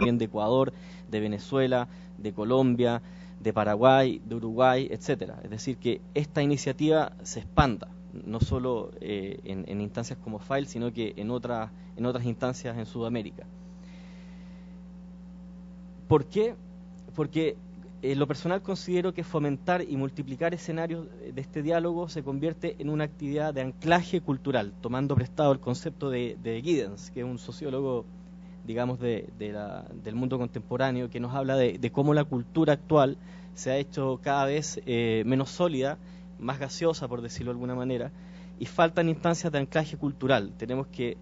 también de Ecuador, de Venezuela, de Colombia, de Paraguay, de Uruguay, etcétera. Es decir, que esta iniciativa se expanda, no solo en instancias como FILE, sino que en otras instancias en Sudamérica. ¿Por qué? Porque en lo personal considero que fomentar y multiplicar escenarios de este diálogo se convierte en una actividad de anclaje cultural, tomando prestado el concepto de Giddens, que es un sociólogo, digamos, del mundo contemporáneo, que nos habla de cómo la cultura actual se ha hecho cada vez menos sólida, más gaseosa, por decirlo de alguna manera, y faltan instancias de anclaje cultural. Tenemos que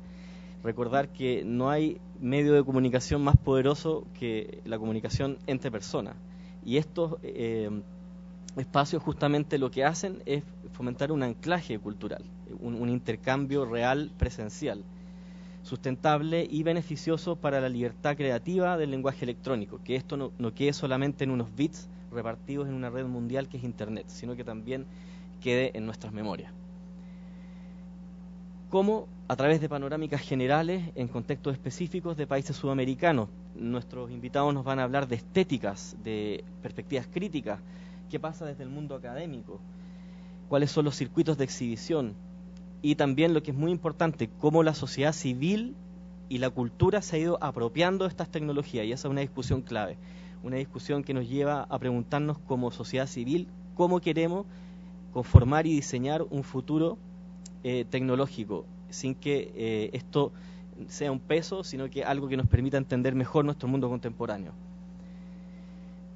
recordar que no hay medio de comunicación más poderoso que la comunicación entre personas. Y estos espacios justamente lo que hacen es fomentar un anclaje cultural, un intercambio real, presencial, sustentable y beneficioso para la libertad creativa del lenguaje electrónico, que esto no quede solamente en unos bits repartidos en una red mundial que es Internet, sino que también quede en nuestras memorias. Como a través de panorámicas generales en contextos específicos de países sudamericanos. Nuestros invitados nos van a hablar de estéticas, de perspectivas críticas, qué pasa desde el mundo académico, cuáles son los circuitos de exhibición y también, lo que es muy importante, cómo la sociedad civil y la cultura se ha ido apropiando de estas tecnologías, y esa es una discusión clave, una discusión que nos lleva a preguntarnos como sociedad civil cómo queremos conformar y diseñar un futuro tecnológico, sin que esto sea un peso, sino que algo que nos permita entender mejor nuestro mundo contemporáneo.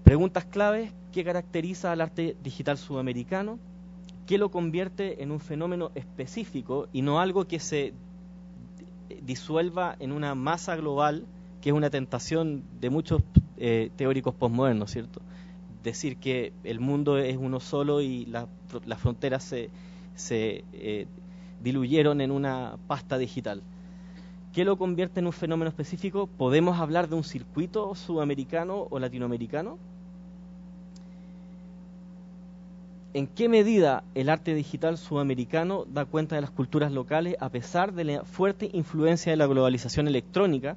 Preguntas claves: ¿qué caracteriza al arte digital sudamericano? ¿Qué lo convierte en un fenómeno específico y no algo que se disuelva en una masa global, que es una tentación de muchos teóricos posmodernos, ¿cierto? Decir que el mundo es uno solo y las fronteras se diluyeron en una pasta digital. ¿Qué lo convierte en un fenómeno específico? ¿Podemos hablar de un circuito sudamericano o latinoamericano? ¿En qué medida el arte digital sudamericano da cuenta de las culturas locales a pesar de la fuerte influencia de la globalización electrónica?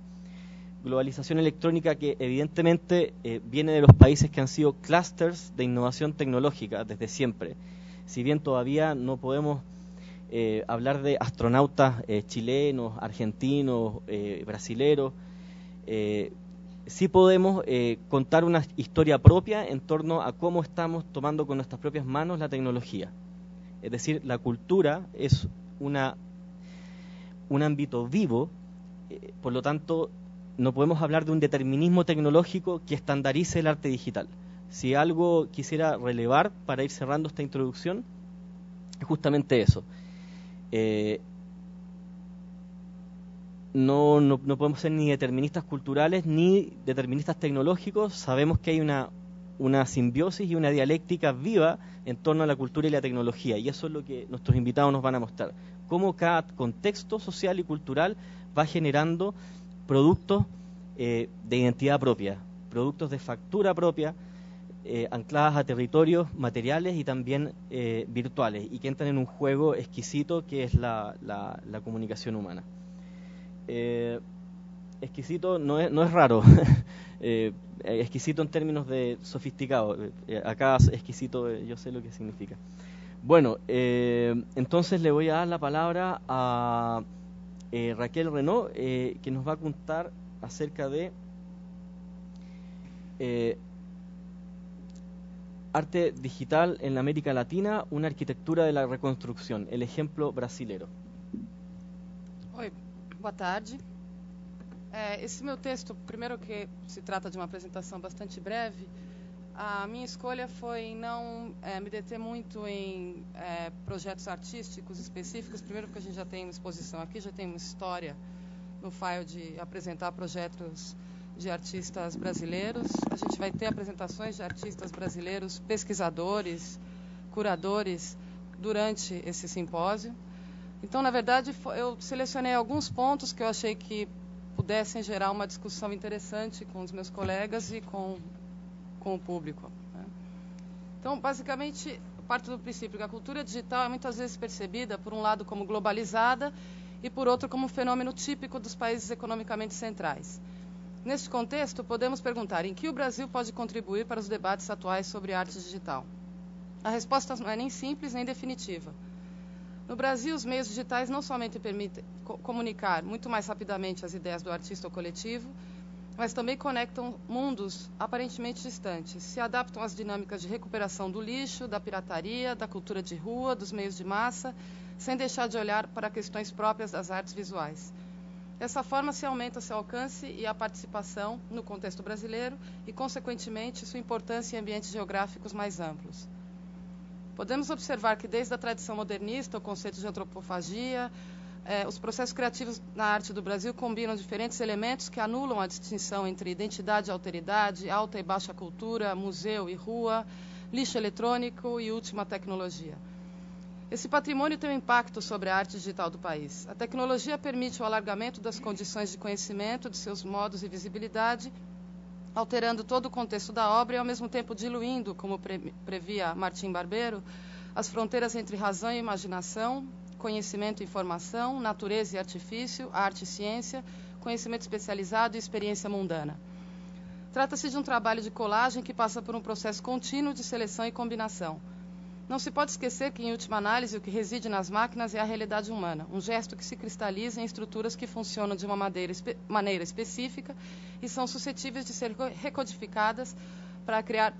Globalización electrónica que evidentemente viene de los países que han sido clústeres de innovación tecnológica desde siempre. Si bien todavía no podemos hablar de astronautas chilenos, argentinos, brasileros, sí podemos contar una historia propia en torno a cómo estamos tomando con nuestras propias manos la tecnología. Es decir, la cultura es un ámbito vivo, por lo tanto no podemos hablar de un determinismo tecnológico que estandarice el arte digital. Si algo quisiera relevar para ir cerrando esta introducción, es justamente eso. No podemos ser ni deterministas culturales ni deterministas tecnológicos. Sabemos que hay una simbiosis y una dialéctica viva en torno a la cultura y la tecnología, y eso es lo que nuestros invitados nos van a mostrar, cómo cada contexto social y cultural va generando productos de identidad propia, productos de factura propia, ancladas a territorios materiales y también virtuales, y que entran en un juego exquisito que es la comunicación humana. Exquisito no es raro, exquisito en términos de sofisticado. Acá exquisito, yo sé lo que significa. Bueno, entonces le voy a dar la palabra a Raquel Renaud, que nos va a contar acerca de arte digital en la América Latina, una arquitectura de la reconstrucción, el ejemplo brasilero. Oi, boa tarde. Esse meu texto, primeiro que se trata de uma apresentação bastante breve, a minha escolha foi não me deter muito em projetos artísticos específicos, primeiro porque a gente já tem uma exposição aqui, já tem uma história no file de apresentar projetos de artistas brasileiros. A gente vai ter apresentações de artistas brasileiros, pesquisadores, curadores, durante esse simpósio. Então, na verdade, eu selecionei alguns pontos que eu achei que pudessem gerar uma discussão interessante com os meus colegas e com o público, né? Então, basicamente, parto do princípio que a cultura digital é muitas vezes percebida, por um lado, como globalizada e, por outro, como um fenômeno típico dos países economicamente centrais. Neste contexto, podemos perguntar em que o Brasil pode contribuir para os debates atuais sobre arte digital. A resposta não é nem simples nem definitiva. No Brasil, os meios digitais não somente permitem comunicar muito mais rapidamente as ideias do artista ou coletivo, mas também conectam mundos aparentemente distantes, se adaptam às dinâmicas de recuperação do lixo, da pirataria, da cultura de rua, dos meios de massa, sem deixar de olhar para questões próprias das artes visuais. Dessa forma, se aumenta seu alcance e a participação no contexto brasileiro e, consequentemente, sua importância em ambientes geográficos mais amplos. Podemos observar que, desde a tradição modernista, o conceito de antropofagia, os processos criativos na arte do Brasil combinam diferentes elementos que anulam a distinção entre identidade e alteridade, alta e baixa cultura, museu e rua, lixo eletrônico e última tecnologia. Esse patrimônio tem um impacto sobre a arte digital do país. A tecnologia permite o alargamento das condições de conhecimento, de seus modos e visibilidade, alterando todo o contexto da obra e, ao mesmo tempo, diluindo, como previa Martim Barbeiro, as fronteiras entre razão e imaginação, conhecimento e informação, natureza e artifício, arte e ciência, conhecimento especializado e experiência mundana. Trata-se de um trabalho de colagem que passa por um processo contínuo de seleção e combinação. Não se pode esquecer que, em última análise, o que reside nas máquinas é a realidade humana, um gesto que se cristaliza em estruturas que funcionam de uma maneira específica e são suscetíveis de ser recodificadas para criar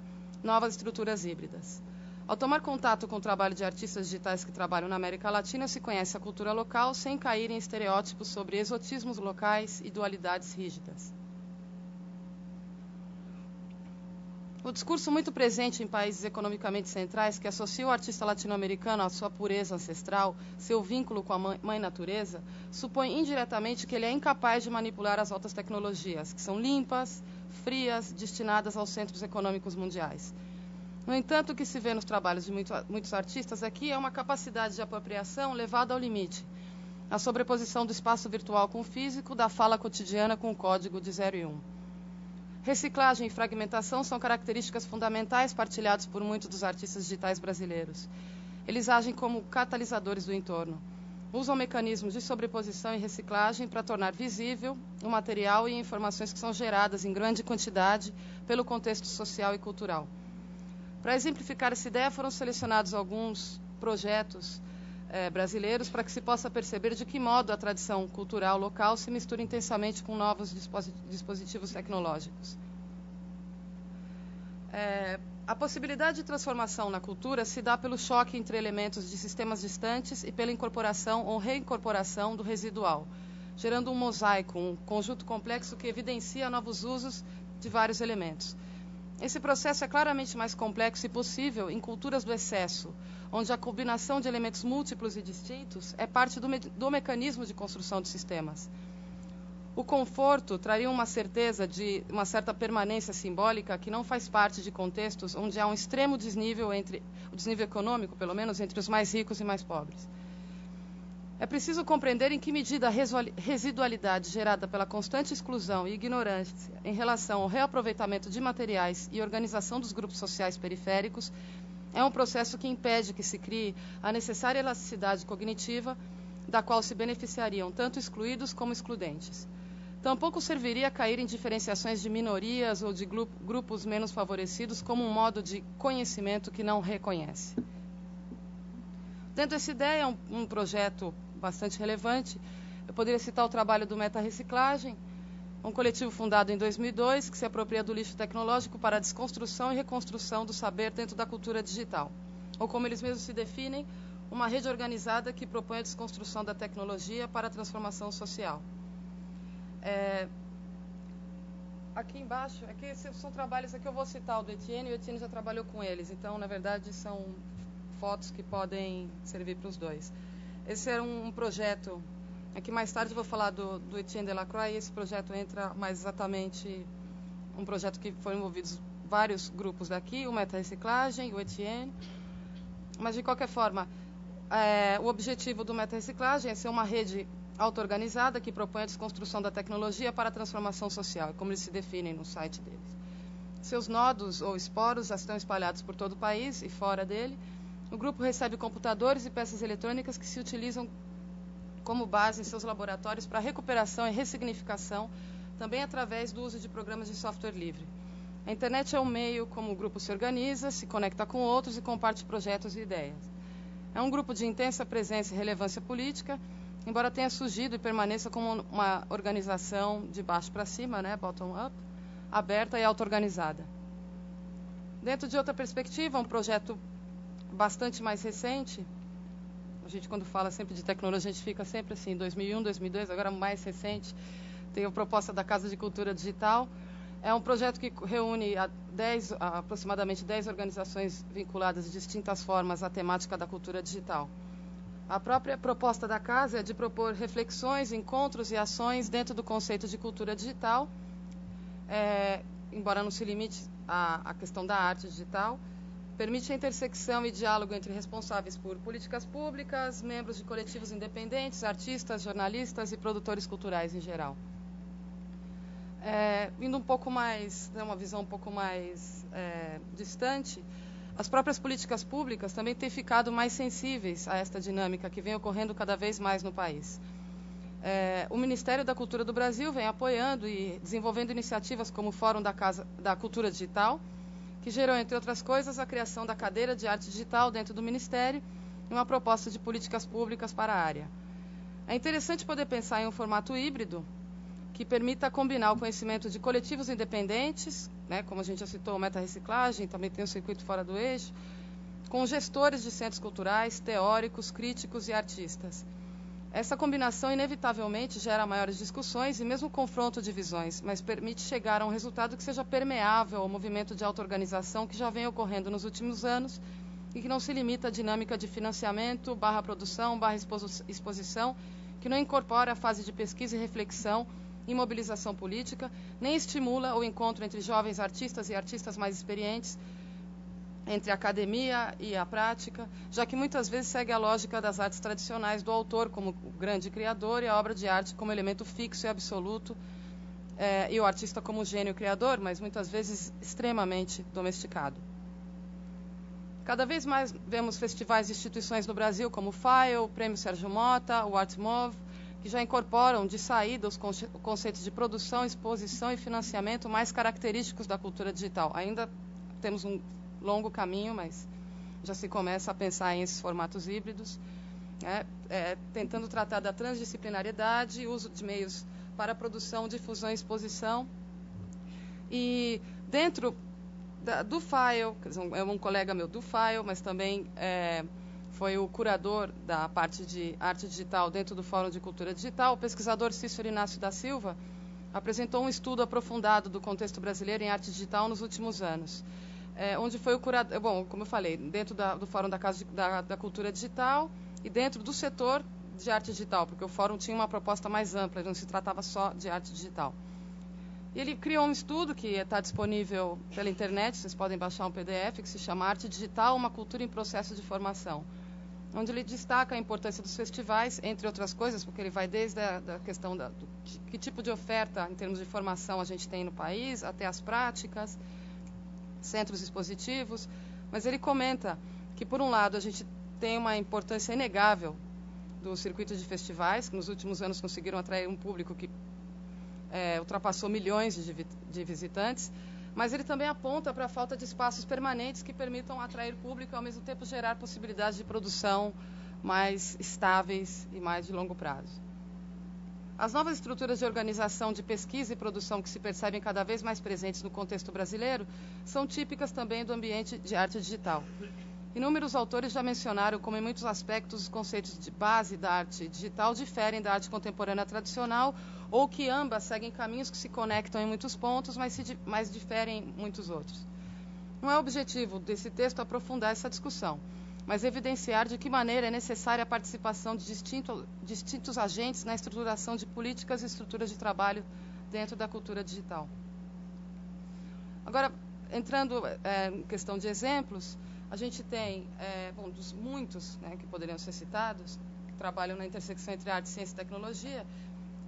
novas estruturas híbridas. Ao tomar contato com o trabalho de artistas digitais que trabalham na América Latina, se conhece a cultura local sem cair em estereótipos sobre exotismos locais e dualidades rígidas. O discurso muito presente em países economicamente centrais que associa o artista latino-americano à sua pureza ancestral, seu vínculo com a mãe natureza, supõe indiretamente que ele é incapaz de manipular as altas tecnologias, que são limpas, frias, destinadas aos centros econômicos mundiais. No entanto, o que se vê nos trabalhos de muitos artistas aqui é uma capacidade de apropriação levada ao limite, a sobreposição do espaço virtual com o físico, da fala cotidiana com o código de 0 e 1. Reciclagem e fragmentação são características fundamentais partilhadas por muitos dos artistas digitais brasileiros. Eles agem como catalisadores do entorno. Usam mecanismos de sobreposição e reciclagem para tornar visível o material e informações que são geradas em grande quantidade pelo contexto social e cultural. Para exemplificar essa ideia, foram selecionados alguns projetos brasileiros para que se possa perceber de que modo a tradição cultural local se mistura intensamente com novos dispositivos tecnológicos. A possibilidade de transformação na cultura se dá pelo choque entre elementos de sistemas distantes e pela incorporação ou reincorporação do residual, gerando um mosaico, um conjunto complexo que evidencia novos usos de vários elementos. Esse processo é claramente mais complexo e possível em culturas do excesso, onde a combinação de elementos múltiplos e distintos é parte do mecanismo de construção de sistemas. O conforto traria uma certeza de uma certa permanência simbólica que não faz parte de contextos onde há um extremo desnível o desnível econômico, pelo menos, entre os mais ricos e mais pobres. É preciso compreender em que medida a residualidade gerada pela constante exclusão e ignorância em relação ao reaproveitamento de materiais e organização dos grupos sociais periféricos é um processo que impede que se crie a necessária elasticidade cognitiva da qual se beneficiariam tanto excluídos como excludentes. Tampouco serviria cair em diferenciações de minorias ou de grupos menos favorecidos como um modo de conhecimento que não reconhece. Dentro dessa ideia, um projeto bastante relevante, eu poderia citar o trabalho do Meta Reciclagem, um coletivo fundado em 2002 que se apropria do lixo tecnológico para a desconstrução e reconstrução do saber dentro da cultura digital. Ou como eles mesmos se definem, uma rede organizada que propõe a desconstrução da tecnologia para a transformação social. Aqui embaixo, aqui são trabalhos, aqui eu vou citar o do Etienne, e o Etienne já trabalhou com eles, então, na verdade, são fotos que podem servir para os dois. Esse era um projeto, aqui mais tarde eu vou falar do Etienne Delacroix, e esse projeto entra mais exatamente, um projeto que foram envolvidos vários grupos daqui, o Meta Reciclagem, o Etienne, mas de qualquer forma, o objetivo do Meta Reciclagem é ser uma rede auto-organizada que propõe a desconstrução da tecnologia para a transformação social, como eles se definem no site deles. Seus nodos ou esporos já estão espalhados por todo o país e fora dele. O grupo recebe computadores e peças eletrônicas que se utilizam como base em seus laboratórios para recuperação e ressignificação também através do uso de programas de software livre. A internet é um meio como o grupo se organiza, se conecta com outros e comparte projetos e ideias. É um grupo de intensa presença e relevância política, embora tenha surgido e permaneça como uma organização de baixo para cima, né, bottom-up, aberta e auto-organizada. Dentro de outra perspectiva, um projeto bastante mais recente, a gente quando fala sempre de tecnologia, a gente fica sempre assim, 2001, 2002, agora mais recente, tem a proposta da Casa de Cultura Digital. É um projeto que reúne aproximadamente 10 organizações vinculadas de distintas formas à temática da cultura digital. A própria proposta da casa é de propor reflexões, encontros e ações dentro do conceito de cultura digital, embora não se limite à questão da arte digital, permite a intersecção e diálogo entre responsáveis por políticas públicas, membros de coletivos independentes, artistas, jornalistas e produtores culturais em geral. Vindo um pouco mais, uma visão um pouco mais distante, as próprias políticas públicas também têm ficado mais sensíveis a esta dinâmica que vem ocorrendo cada vez mais no país. O Ministério da Cultura do Brasil vem apoiando e desenvolvendo iniciativas como o Fórum da Cultura Digital, que gerou, entre outras coisas, a criação da cadeira de arte digital dentro do Ministério e uma proposta de políticas públicas para a área. É interessante poder pensar em um formato híbrido que permita combinar o conhecimento de coletivos independentes, né, como a gente já citou, o Meta Reciclagem, também tem o Circuito Fora do Eixo, com gestores de centros culturais, teóricos, críticos e artistas. Essa combinação inevitavelmente gera maiores discussões e mesmo confronto de visões, mas permite chegar a um resultado que seja permeável ao movimento de auto-organização que já vem ocorrendo nos últimos anos e que não se limita à dinâmica de financiamento, /produção, /exposição, que não incorpora a fase de pesquisa e reflexão e mobilização política, nem estimula o encontro entre jovens artistas e artistas mais experientes, entre a academia e a prática, já que muitas vezes segue a lógica das artes tradicionais do autor como o grande criador e a obra de arte como elemento fixo e absoluto, e o artista como gênio criador, mas muitas vezes extremamente domesticado. Cada vez mais vemos festivais e instituições no Brasil como o FAIO, o Prêmio Sérgio Mota, o ArtMove, que já incorporam de saída os conceitos de produção, exposição e financiamento mais característicos da cultura digital. Ainda temos um longo caminho, mas já se começa a pensar em esses formatos híbridos, tentando tratar da transdisciplinariedade, uso de meios para produção, difusão e exposição. E dentro do FAIO, é um colega meu do FAIO, mas também foi o curador da parte de arte digital dentro do Fórum de Cultura Digital, o pesquisador Cícero Inácio da Silva, apresentou um estudo aprofundado do contexto brasileiro em arte digital nos últimos anos, onde foi o curador, como eu falei, dentro do Fórum da Casa da Cultura Digital e dentro do setor de arte digital, porque o Fórum tinha uma proposta mais ampla, não se tratava só de arte digital. E ele criou um estudo que está disponível pela internet, vocês podem baixar um PDF, que se chama Arte Digital, uma cultura em processo de formação, onde ele destaca a importância dos festivais, entre outras coisas, porque ele vai desde a questão do que tipo de oferta em termos de formação a gente tem no país, até as práticas, centros expositivos, mas ele comenta que, por um lado, a gente tem uma importância inegável do circuito de festivais, que nos últimos anos conseguiram atrair um público que ultrapassou milhões de visitantes, mas ele também aponta para a falta de espaços permanentes que permitam atrair público e, ao mesmo tempo, gerar possibilidades de produção mais estáveis e mais de longo prazo. As novas estruturas de organização de pesquisa e produção que se percebem cada vez mais presentes no contexto brasileiro são típicas também do ambiente de arte digital. Inúmeros autores já mencionaram como, em muitos aspectos, os conceitos de base da arte digital diferem da arte contemporânea tradicional, ou que ambas seguem caminhos que se conectam em muitos pontos, mas diferem em muitos outros. Não é objetivo desse texto aprofundar essa discussão, mas evidenciar de que maneira é necessária a participação de distintos agentes na estruturação de políticas e estruturas de trabalho dentro da cultura digital. Agora, entrando em questão de exemplos, a gente tem, dos muitos, que poderiam ser citados, que trabalham na intersecção entre arte, ciência e tecnologia,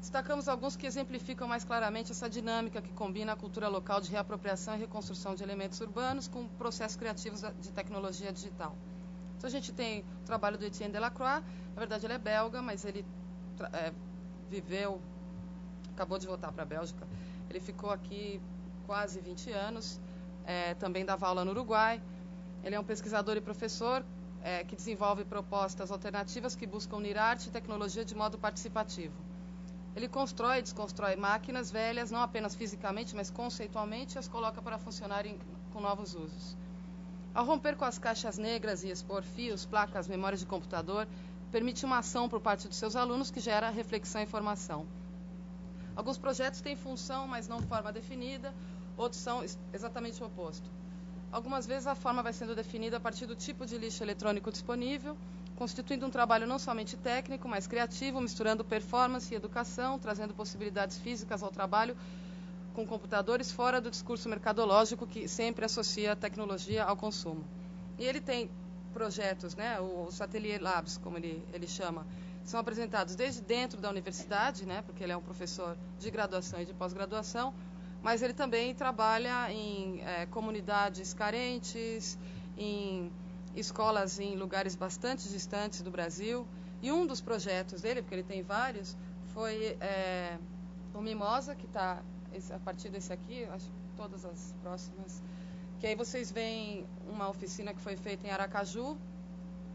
destacamos alguns que exemplificam mais claramente essa dinâmica que combina a cultura local de reapropriação e reconstrução de elementos urbanos com processos criativos de tecnologia digital. Então, a gente tem o trabalho do Etienne Delacroix. Na verdade, ele é belga, mas ele viveu acabou de voltar para a Bélgica. Ele ficou aqui quase 20 anos, também dava aula no Uruguai. Ele é um pesquisador e professor que desenvolve propostas alternativas que buscam unir arte e tecnologia de modo participativo. Ele constrói e desconstrói máquinas velhas, não apenas fisicamente, mas conceitualmente, e as coloca para funcionarem com novos usos. Ao romper com as caixas negras e expor fios, placas, memórias de computador, permite uma ação por parte dos seus alunos que gera reflexão e formação. Alguns projetos têm função, mas não forma definida, outros são exatamente o oposto. Algumas vezes a forma vai sendo definida a partir do tipo de lixo eletrônico disponível, constituindo um trabalho não somente técnico, mas criativo, misturando performance e educação, trazendo possibilidades físicas ao trabalho com computadores fora do discurso mercadológico que sempre associa a tecnologia ao consumo. E ele tem projetos, né, os Atelier Labs, como ele chama, são apresentados desde dentro da universidade, né, porque ele é um professor de graduação e de pós-graduação, mas ele também trabalha em comunidades carentes, em escolas em lugares bastante distantes do Brasil. E um dos projetos dele, porque ele tem vários, foi o Mimosa, que está a partir desse aqui, acho que todas as próximas, que aí vocês veem uma oficina que foi feita em Aracaju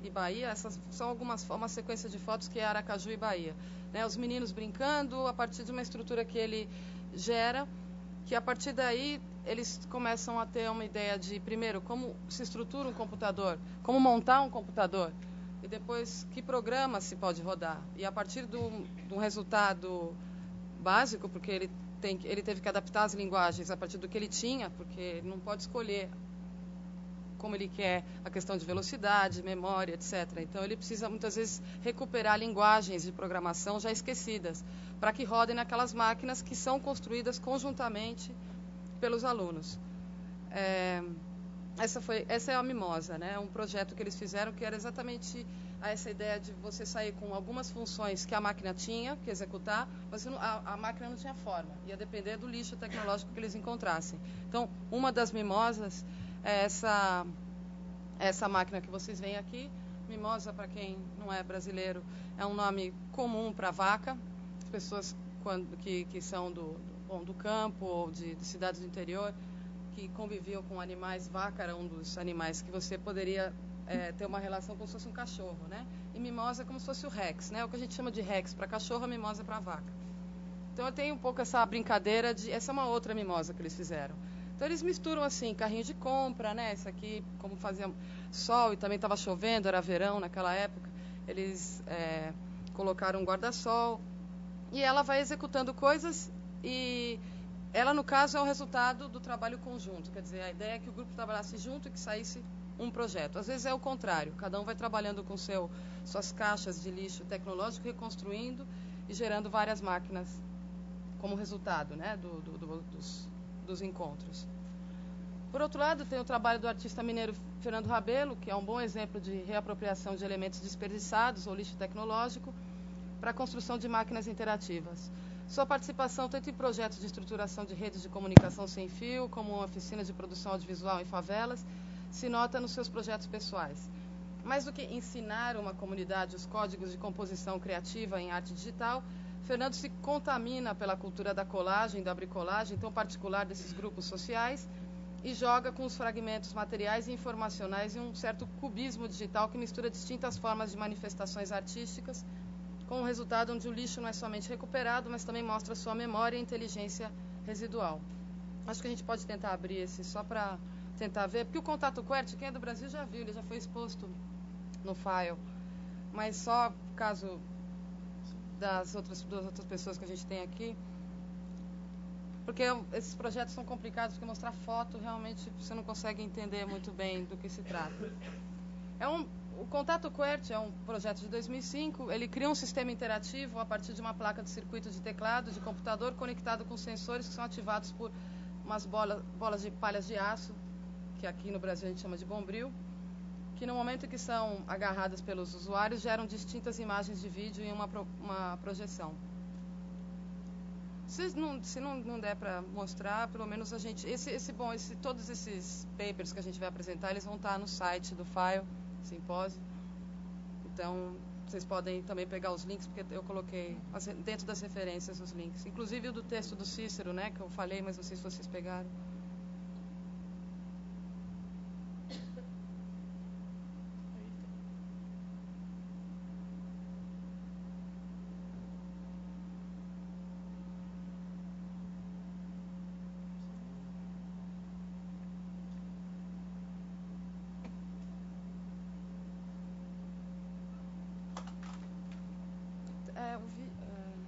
e Bahia. Essas são uma sequência de fotos que é Aracaju e Bahia, né? Os meninos brincando a partir de uma estrutura que ele gera, que a partir daí eles começam a ter uma ideia de, primeiro, como se estrutura um computador, como montar um computador, e depois que programa se pode rodar. E a partir de um resultado básico, porque ele teve que adaptar as linguagens a partir do que ele tinha, porque ele não pode escolher como ele quer a questão de velocidade, memória, etc. Então ele precisa muitas vezes recuperar linguagens de programação já esquecidas, para que rodem naquelas máquinas que são construídas conjuntamente pelos alunos. Essa é a Mimosa, né? Um projeto que eles fizeram que era exatamente essa ideia de você sair com algumas funções que a máquina tinha que executar, mas a máquina não tinha forma, ia depender do lixo tecnológico que eles encontrassem. Então, uma das Mimosas é essa máquina que vocês veem aqui. Mimosa, para quem não é brasileiro, é um nome comum para vaca. As pessoas que são do campo ou de cidades do interior, que conviviam com animais, vaca era um dos animais que você poderia ter uma relação como se fosse um cachorro, né? E mimosa é como se fosse o rex, né? O que a gente chama de rex para cachorro, a mimosa é para vaca. Então eu tenho um pouco essa brincadeira essa é uma outra mimosa que eles fizeram. Então eles misturam assim, carrinho de compra, né? Esse aqui, como fazia sol e também estava chovendo, era verão naquela época, eles colocaram um guarda-sol e ela vai executando coisas e ela, no caso, é o resultado do trabalho conjunto. Quer dizer, a ideia é que o grupo trabalhasse junto e que saísse um projeto. Às vezes é o contrário, cada um vai trabalhando com suas caixas de lixo tecnológico, reconstruindo e gerando várias máquinas como resultado, né, dos encontros. Por outro lado, tem o trabalho do artista mineiro Fernando Rabelo, que é um bom exemplo de reapropriação de elementos desperdiçados ou lixo tecnológico para a construção de máquinas interativas. Sua participação tanto em projetos de estruturação de redes de comunicação sem fio, como oficinas de produção audiovisual em favelas, se nota nos seus projetos pessoais. Mais do que ensinar uma comunidade os códigos de composição criativa em arte digital, Fernando se contamina pela cultura da colagem, da bricolagem, tão particular desses grupos sociais, e joga com os fragmentos materiais e informacionais em um certo cubismo digital que mistura distintas formas de manifestações artísticas, com um resultado onde o lixo não é somente recuperado, mas também mostra sua memória e inteligência residual. Acho que a gente pode tentar abrir esse só para tentar ver, porque o Contato QWERTY, quem é do Brasil já viu, ele já foi exposto no File, mas só caso das outras pessoas que a gente tem aqui, porque esses projetos são complicados, porque mostrar foto realmente você não consegue entender muito bem do que se trata. O Contato QWERTY é um projeto de 2005, ele cria um sistema interativo a partir de uma placa de circuito de teclado de computador conectado com sensores que são ativados por umas bolas de palhas de aço, que aqui no Brasil a gente chama de bombril, que no momento que são agarradas pelos usuários geram distintas imagens de vídeo em uma projeção. Se não der para mostrar, pelo menos a gente... todos esses papers que a gente vai apresentar, eles vão estar no site do File Simpósio. Então, vocês podem também pegar os links, porque eu coloquei dentro das referências os links. Inclusive o do texto do Cícero, né, que eu falei, mas não sei se vocês pegaram.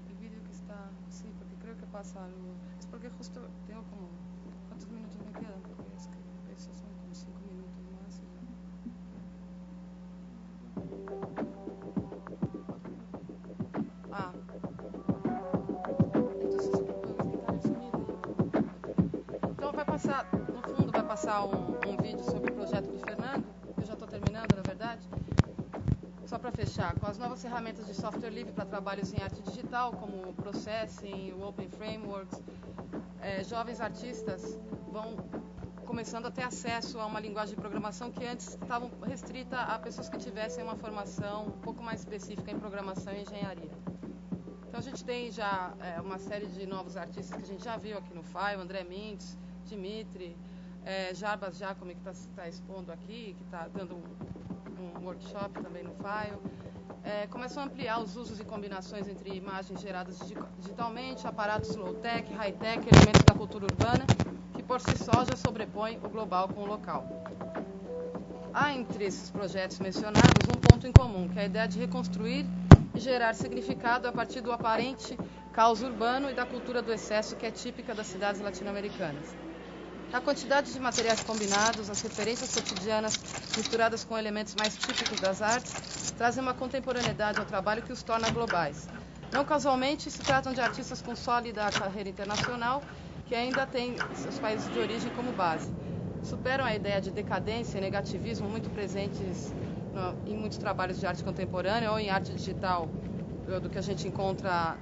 El vídeo que está, sí, porque creo que pasa algo. Es porque justo tengo como, ¿cuántos minutos me quedan? Porque es que esos son como 5 minutos más y ya. Entonces puedo quitar el sonido. Então vai passar, no fundo vai passar um vídeo sobre o projeto do Fernando, que eu já estou terminando, na verdade. Só para fechar, com as novas ferramentas de software livre para trabalhos em arte digital, como o Processing, o Open Frameworks, jovens artistas vão começando a ter acesso a uma linguagem de programação que antes estava restrita a pessoas que tivessem uma formação um pouco mais específica em programação e engenharia. Então a gente tem já uma série de novos artistas que a gente já viu aqui no FAI, o André Mintz, Dimitri, Jarbas Giacomi, que está expondo aqui, que está dando um workshop também no FAIO. Começam a ampliar os usos e combinações entre imagens geradas digitalmente, aparatos low-tech, high-tech, elementos da cultura urbana, que por si só já sobrepõem o global com o local. Há entre esses projetos mencionados um ponto em comum, que é a ideia de reconstruir e gerar significado a partir do aparente caos urbano e da cultura do excesso que é típica das cidades latino-americanas. A quantidade de materiais combinados, as referências cotidianas misturadas com elementos mais típicos das artes, trazem uma contemporaneidade ao trabalho que os torna globais. Não casualmente, se tratam de artistas com sólida carreira internacional, que ainda têm seus países de origem como base. Superam a ideia de decadência e negativismo muito presentes em muitos trabalhos de arte contemporânea ou em arte digital, do que a gente encontra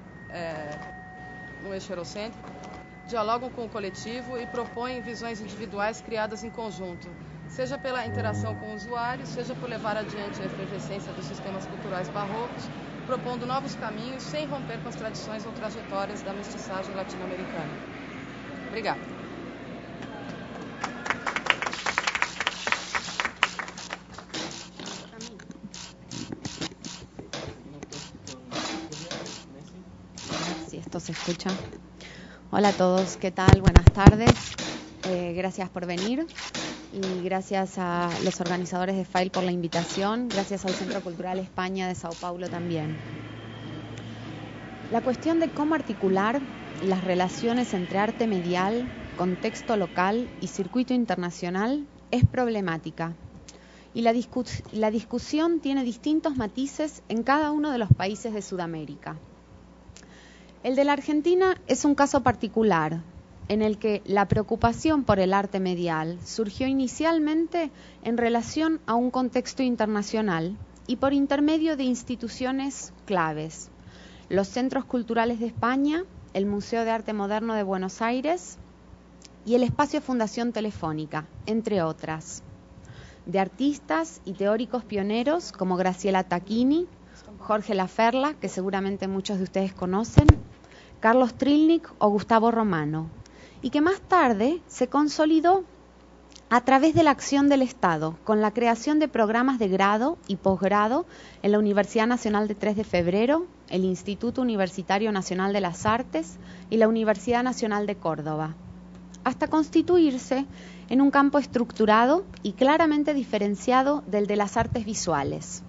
no eixo eurocêntrico. Dialogam com o coletivo e propõem visões individuais criadas em conjunto, seja pela interação com o usuário, seja por levar adiante a efervescência dos sistemas culturais barrocos, propondo novos caminhos sem romper com as tradições ou trajetórias da mestiçagem latino-americana. Obrigada. Si esto se escucha. Hola a todos, ¿qué tal? Buenas tardes. Gracias por venir y gracias a los organizadores de FAIL por la invitación. Gracias al Centro Cultural España de Sao Paulo también. La cuestión de cómo articular las relaciones entre arte medial, contexto local y circuito internacional es problemática. Y la discusión tiene distintos matices en cada uno de los países de Sudamérica. El de la Argentina es un caso particular, en el que la preocupación por el arte medial surgió inicialmente en relación a un contexto internacional y por intermedio de instituciones claves: los Centros Culturales de España, el Museo de Arte Moderno de Buenos Aires y el Espacio Fundación Telefónica, entre otras, de artistas y teóricos pioneros como Graciela Tacchini, Jorge Laferla, que seguramente muchos de ustedes conocen, Carlos Trilnik o Gustavo Romano, y que más tarde se consolidó a través de la acción del Estado, con la creación de programas de grado y posgrado en la Universidad Nacional de 3 de Febrero, el Instituto Universitario Nacional de las Artes y la Universidad Nacional de Córdoba, hasta constituirse en un campo estructurado y claramente diferenciado del de las artes visuales,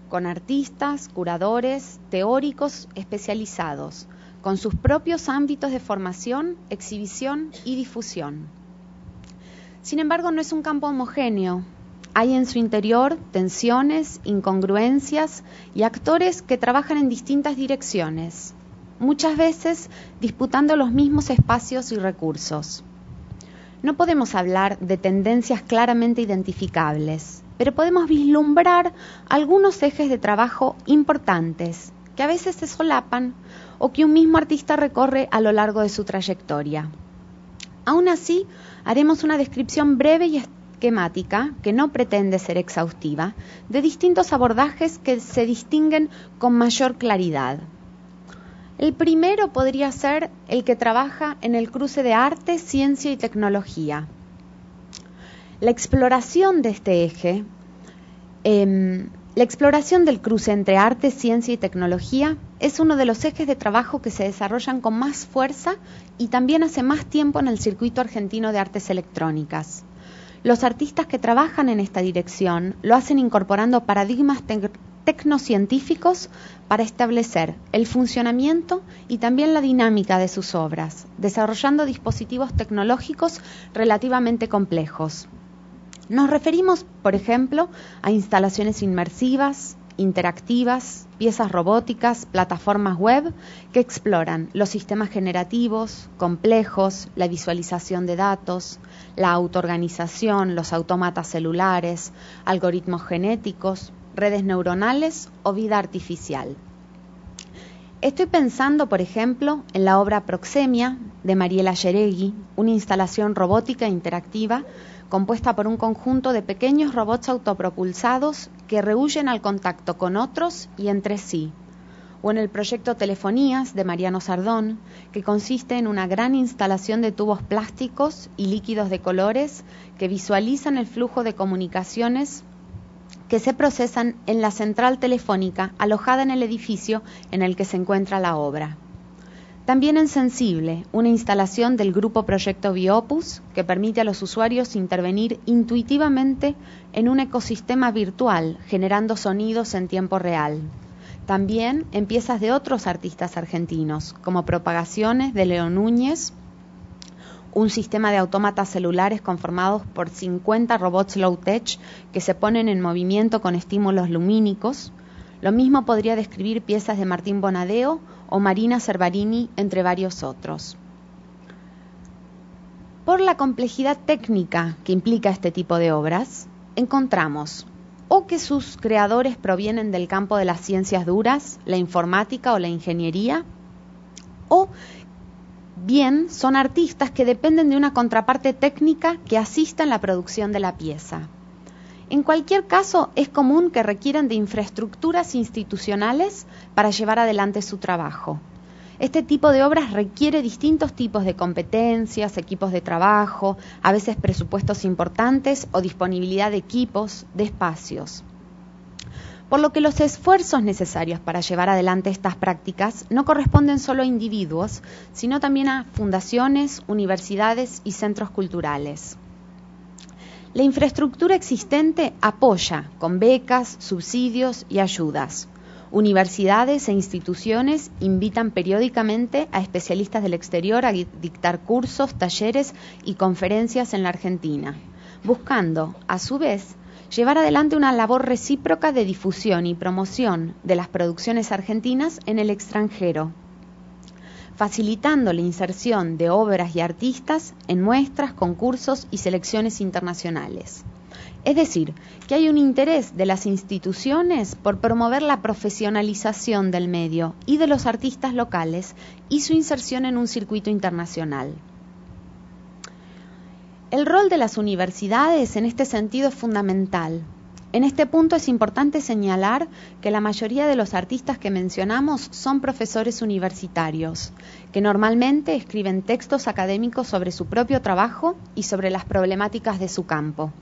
con artistas, curadores, teóricos especializados, con sus propios ámbitos de formación, exhibición y difusión. Sin embargo, no es un campo homogéneo. Hay en su interior tensiones, incongruencias y actores que trabajan en distintas direcciones, muchas veces disputando los mismos espacios y recursos. No podemos hablar de tendencias claramente identificables, pero podemos vislumbrar algunos ejes de trabajo importantes que a veces se solapan o que un mismo artista recorre a lo largo de su trayectoria. Aún así, haremos una descripción breve esquemática, que no pretende ser exhaustiva, de distintos abordajes que se distinguen con mayor claridad. El primero podría ser el que trabaja en el cruce de arte, ciencia y tecnología. La exploración de este eje, la exploración del cruce entre arte, ciencia y tecnología es uno de los ejes de trabajo que se desarrollan con más fuerza y también hace más tiempo en el circuito argentino de artes electrónicas. Los artistas que trabajan en esta dirección lo hacen incorporando paradigmas tecnocientíficos para establecer el funcionamiento y también la dinámica de sus obras, desarrollando dispositivos tecnológicos relativamente complejos. Nos referimos, por ejemplo, a instalaciones inmersivas, interactivas, piezas robóticas, plataformas web que exploran los sistemas generativos, complejos, la visualización de datos, la autoorganización, los autómatas celulares, algoritmos genéticos, redes neuronales o vida artificial. Estoy pensando, por ejemplo, en la obra Proxemia de Mariela Yeregui, una instalación robótica interactiva compuesta por un conjunto de pequeños robots autopropulsados que rehuyen al contacto con otros y entre sí, o en el proyecto Telefonías de Mariano Sardón, que consiste en una gran instalación de tubos plásticos y líquidos de colores que visualizan el flujo de comunicaciones que se procesan en la central telefónica alojada en el edificio en el que se encuentra la obra. También en Sensible, una instalación del grupo Proyecto Biopus que permite a los usuarios intervenir intuitivamente en un ecosistema virtual, generando sonidos en tiempo real. También en piezas de otros artistas argentinos, como Propagaciones de Leo Núñez, un sistema de autómatas celulares conformados por 50 robots low-tech que se ponen en movimiento con estímulos lumínicos. Lo mismo podría describir piezas de Martín Bonadeo o Marina Cervarini, entre varios otros. Por la complejidad técnica que implica este tipo de obras, encontramos o que sus creadores provienen del campo de las ciencias duras, la informática o la ingeniería, o bien son artistas que dependen de una contraparte técnica que asista en la producción de la pieza. En cualquier caso, es común que requieran de infraestructuras institucionales para llevar adelante su trabajo. Este tipo de obras requiere distintos tipos de competencias, equipos de trabajo, a veces presupuestos importantes o disponibilidad de equipos, de espacios. Por lo que los esfuerzos necesarios para llevar adelante estas prácticas no corresponden solo a individuos, sino también a fundaciones, universidades y centros culturales. La infraestructura existente apoya con becas, subsidios y ayudas. Universidades e instituciones invitan periódicamente a especialistas del exterior a dictar cursos, talleres y conferencias en la Argentina, buscando, a su vez, llevar adelante una labor recíproca de difusión y promoción de las producciones argentinas en el extranjero, facilitando la inserción de obras y artistas en muestras, concursos y selecciones internacionales. Es decir, que hay un interés de las instituciones por promover la profesionalización del medio y de los artistas locales y su inserción en un circuito internacional. El rol de las universidades en este sentido es fundamental. En este punto es importante señalar que la mayoría de los artistas que mencionamos son profesores universitarios, que normalmente escriben textos académicos sobre su propio trabajo y sobre las problemáticas de su campo.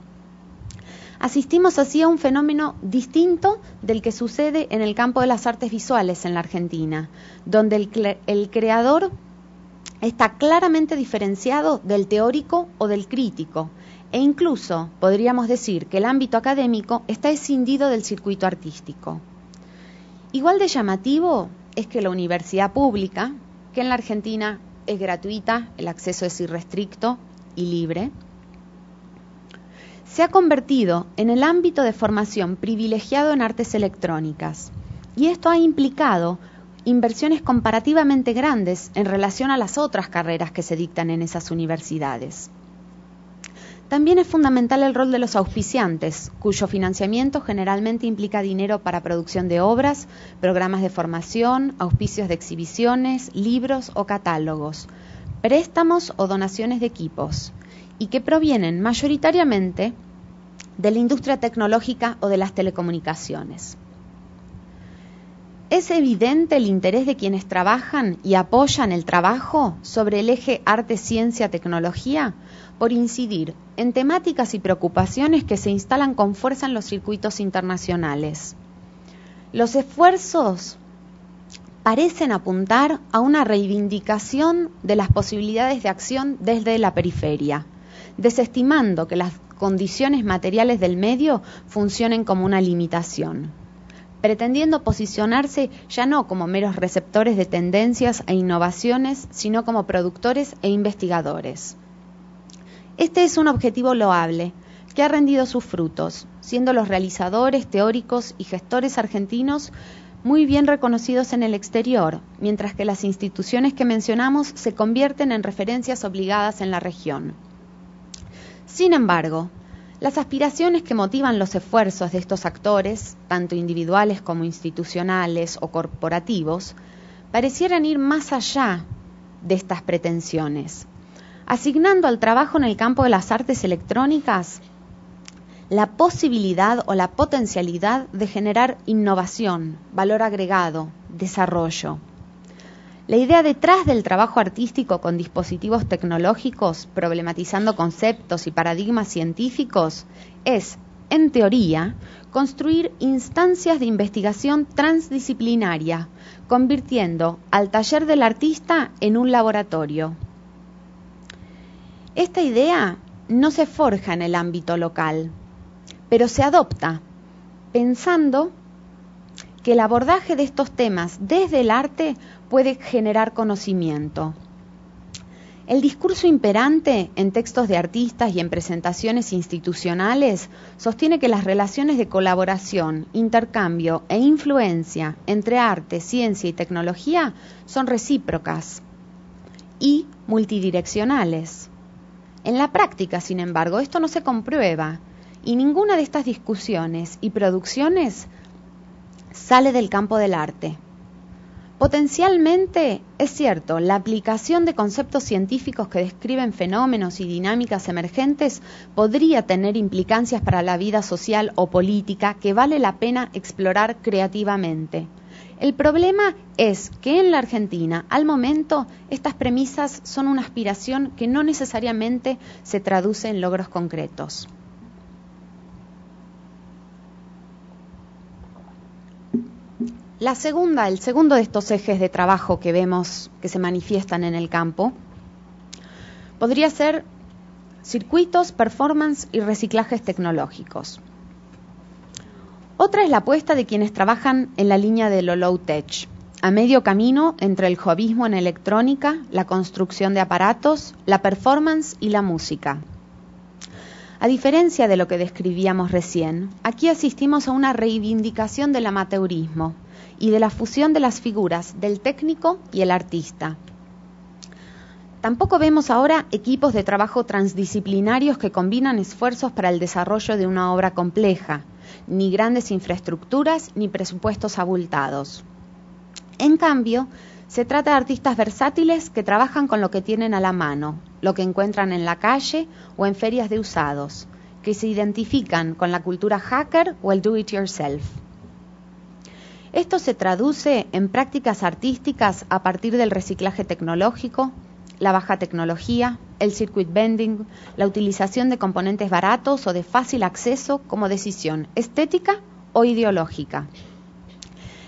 Asistimos así a un fenómeno distinto del que sucede en el campo de las artes visuales en la Argentina, donde el creador está claramente diferenciado del teórico o del crítico, e incluso podríamos decir que el ámbito académico está escindido del circuito artístico. Igual de llamativo es que la universidad pública, que en la Argentina es gratuita, el acceso es irrestricto y libre, se ha convertido en el ámbito de formación privilegiado en artes electrónicas, y esto ha implicado inversiones comparativamente grandes en relación a las otras carreras que se dictan en esas universidades. También es fundamental el rol de los auspiciantes, cuyo financiamiento generalmente implica dinero para producción de obras, programas de formación, auspicios de exhibiciones, libros o catálogos, préstamos o donaciones de equipos, y que provienen mayoritariamente de la industria tecnológica o de las telecomunicaciones. Es evidente el interés de quienes trabajan y apoyan el trabajo sobre el eje arte, ciencia, tecnología por incidir en temáticas y preocupaciones que se instalan con fuerza en los circuitos internacionales. Los esfuerzos parecen apuntar a una reivindicación de las posibilidades de acción desde la periferia, desestimando que las condiciones materiales del medio funcionen como una limitación, pretendiendo posicionarse ya no como meros receptores de tendencias e innovaciones, sino como productores e investigadores. Este es un objetivo loable, que ha rendido sus frutos, siendo los realizadores, teóricos y gestores argentinos muy bien reconocidos en el exterior, mientras que las instituciones que mencionamos se convierten en referencias obligadas en la región. Sin embargo, las aspiraciones que motivan los esfuerzos de estos actores, tanto individuales como institucionales o corporativos, parecieran ir más allá de estas pretensiones, asignando al trabajo en el campo de las artes electrónicas la posibilidad o la potencialidad de generar innovación, valor agregado, desarrollo. La idea detrás del trabajo artístico con dispositivos tecnológicos, problematizando conceptos y paradigmas científicos, es, en teoría, construir instancias de investigación transdisciplinaria, convirtiendo al taller del artista en un laboratorio. Esta idea no se forja en el ámbito local, pero se adopta pensando que el abordaje de estos temas desde el arte puede generar conocimiento. El discurso imperante en textos de artistas y en presentaciones institucionales sostiene que las relaciones de colaboración, intercambio e influencia entre arte, ciencia y tecnología son recíprocas y multidireccionales. En la práctica, sin embargo, esto no se comprueba y ninguna de estas discusiones y producciones sale del campo del arte. Potencialmente, es cierto, la aplicación de conceptos científicos que describen fenómenos y dinámicas emergentes podría tener implicancias para la vida social o política que vale la pena explorar creativamente. El problema es que en la Argentina, al momento, estas premisas son una aspiración que no necesariamente se traduce en logros concretos. El segundo de estos ejes de trabajo que vemos que se manifiestan en el campo, podría ser circuitos, performance y reciclajes tecnológicos. Otra es la apuesta de quienes trabajan en la línea de lo low-tech, a medio camino entre el hobbyismo en electrónica, la construcción de aparatos, la performance y la música. A diferencia de lo que describíamos recién, aquí asistimos a una reivindicación del amateurismo y de la fusión de las figuras del técnico y el artista. Tampoco vemos ahora equipos de trabajo transdisciplinarios que combinan esfuerzos para el desarrollo de una obra compleja, ni grandes infraestructuras ni presupuestos abultados. En cambio, se trata de artistas versátiles que trabajan con lo que tienen a la mano, lo que encuentran en la calle o en ferias de usados, que se identifican con la cultura hacker o el do-it-yourself. Esto se traduce en prácticas artísticas a partir del reciclaje tecnológico, la baja tecnología, el circuit bending, la utilización de componentes baratos o de fácil acceso como decisión estética o ideológica.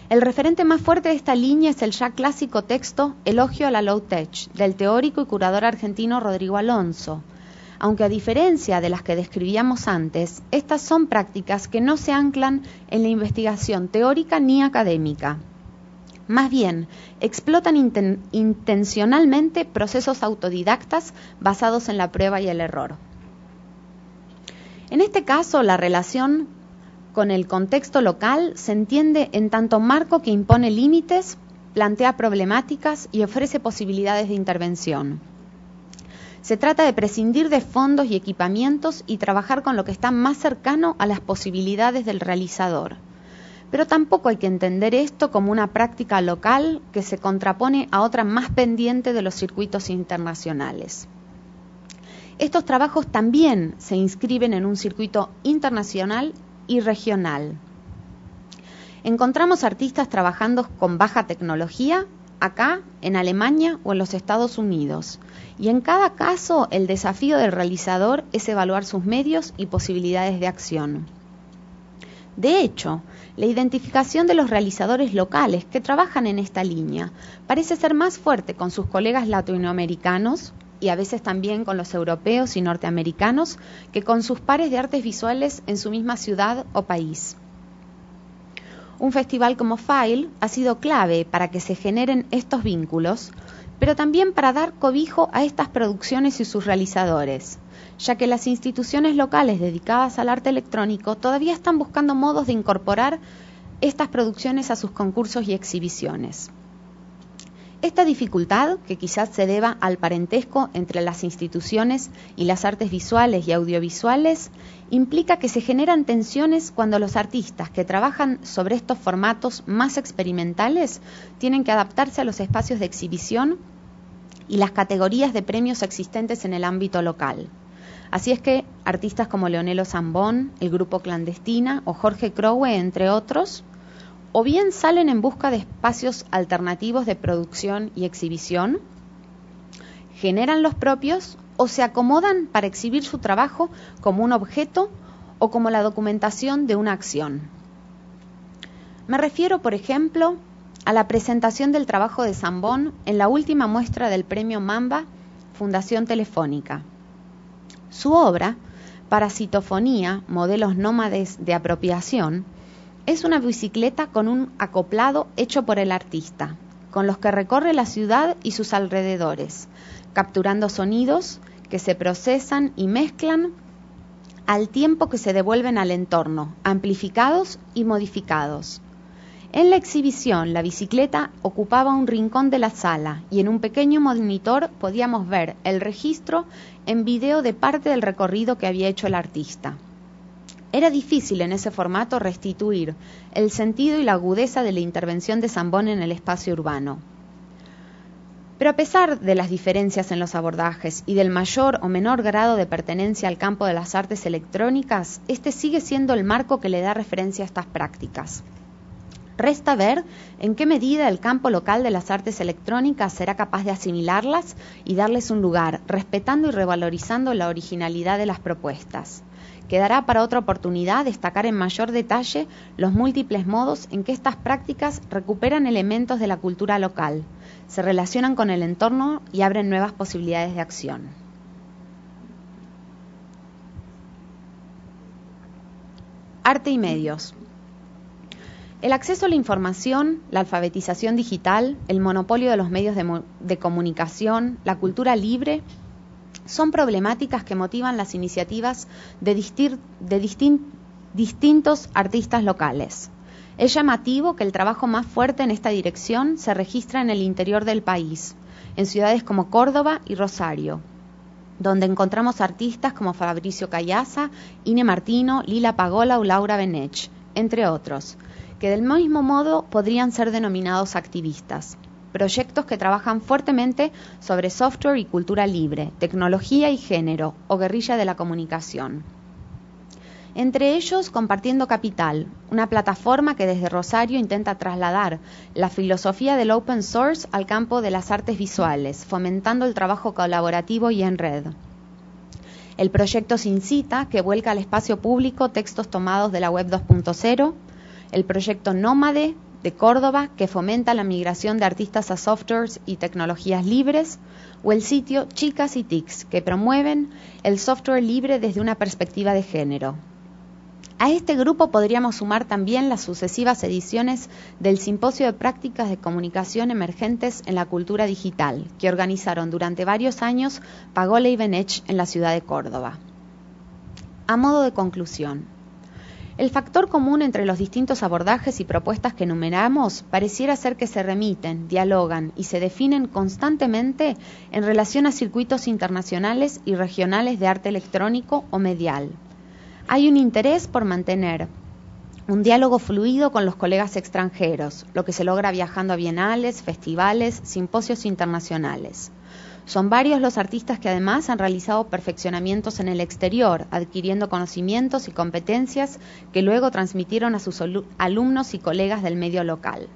El referente más fuerte de esta línea es el ya clásico texto Elogio a la Low-Tech, del teórico y curador argentino Rodrigo Alonso, aunque a diferencia de las que describíamos antes, estas son prácticas que no se anclan en la investigación teórica ni académica. Más bien, explotan intencionalmente procesos autodidactas basados en la prueba y el error. En este caso, la relación con el contexto local se entiende en tanto marco que impone límites, plantea problemáticas y ofrece posibilidades de intervención. Se trata de prescindir de fondos y equipamientos y trabajar con lo que está más cercano a las posibilidades del realizador. Pero tampoco hay que entender esto como una práctica local que se contrapone a otra más pendiente de los circuitos internacionales. estos trabajos también se inscriben en un circuito internacional y regional. Encontramos artistas trabajando con baja tecnología acá, en Alemania o en los Estados Unidos. Y en cada caso, el desafío del realizador es evaluar sus medios y posibilidades de acción. De hecho, la identificación de los realizadores locales que trabajan en esta línea parece ser más fuerte con sus colegas latinoamericanos y a veces también con los europeos y norteamericanos que con sus pares de artes visuales en su misma ciudad o país. Un festival como FAIL ha sido clave para que se generen estos vínculos, pero también para dar cobijo a estas producciones y sus realizadores, ya que las instituciones locales dedicadas al arte electrónico todavía están buscando modos de incorporar estas producciones a sus concursos y exhibiciones. Esta dificultad, que quizás se deba al parentesco entre las instituciones y las artes visuales y audiovisuales, implica que se generan tensiones cuando los artistas que trabajan sobre estos formatos más experimentales tienen que adaptarse a los espacios de exhibición y las categorías de premios existentes en el ámbito local. Así es que artistas como Leonelo Zambón, el Grupo Clandestina o Jorge Crowe, entre otros, o bien salen en busca de espacios alternativos de producción y exhibición, generan los propios o se acomodan para exhibir su trabajo como un objeto o como la documentación de una acción. Me refiero, por ejemplo, a la presentación del trabajo de Zambón en la última muestra del Premio Mamba Fundación Telefónica. Su obra, Parasitofonía, modelos nómades de apropiación, es una bicicleta con un acoplado hecho por el artista, con los que recorre la ciudad y sus alrededores, capturando sonidos que se procesan y mezclan al tiempo que se devuelven al entorno, amplificados y modificados. En la exhibición, la bicicleta ocupaba un rincón de la sala y en un pequeño monitor podíamos ver el registro en video de parte del recorrido que había hecho el artista. Era difícil en ese formato restituir el sentido y la agudeza de la intervención de Zambón en el espacio urbano. Pero a pesar de las diferencias en los abordajes y del mayor o menor grado de pertenencia al campo de las artes electrónicas, este sigue siendo el marco que le da referencia a estas prácticas. Resta ver en qué medida el campo local de las artes electrónicas será capaz de asimilarlas y darles un lugar, respetando y revalorizando la originalidad de las propuestas. Quedará para otra oportunidad destacar en mayor detalle los múltiples modos en que estas prácticas recuperan elementos de la cultura local, se relacionan con el entorno y abren nuevas posibilidades de acción. Arte y medios. El acceso a la información, la alfabetización digital, el monopolio de los medios de comunicación, la cultura libre, son problemáticas que motivan las iniciativas de distintos artistas locales. Es llamativo que el trabajo más fuerte en esta dirección se registra en el interior del país, en ciudades como Córdoba y Rosario, donde encontramos artistas como Fabricio Callaza, Ine Martino, Lila Pagola o Laura Benech, entre otros, que del mismo modo podrían ser denominados activistas. Proyectos que trabajan fuertemente sobre software y cultura libre, tecnología y género, o guerrilla de la comunicación. Entre ellos, Compartiendo Capital, una plataforma que desde Rosario intenta trasladar la filosofía del open source al campo de las artes visuales, fomentando el trabajo colaborativo y en red. El proyecto Sincita, que vuelca al espacio público textos tomados de la web 2.0, el proyecto Nómade, de Córdoba, que fomenta la migración de artistas a softwares y tecnologías libres, o el sitio Chicas y TICs, que promueven el software libre desde una perspectiva de género. A este grupo podríamos sumar también las sucesivas ediciones del Simposio de Prácticas de Comunicación Emergentes en la Cultura Digital, que organizaron durante varios años Pagola y Benech en la ciudad de Córdoba. A modo de conclusión, el factor común entre los distintos abordajes y propuestas que enumeramos pareciera ser que se remiten, dialogan y se definen constantemente en relación a circuitos internacionales y regionales de arte electrónico o medial. Hay un interés por mantener un diálogo fluido con los colegas extranjeros, lo que se logra viajando a bienales, festivales, simposios internacionales. Son varios los artistas que además han realizado perfeccionamientos en el exterior, adquiriendo conocimientos y competencias que luego transmitieron a sus alumnos y colegas del medio local.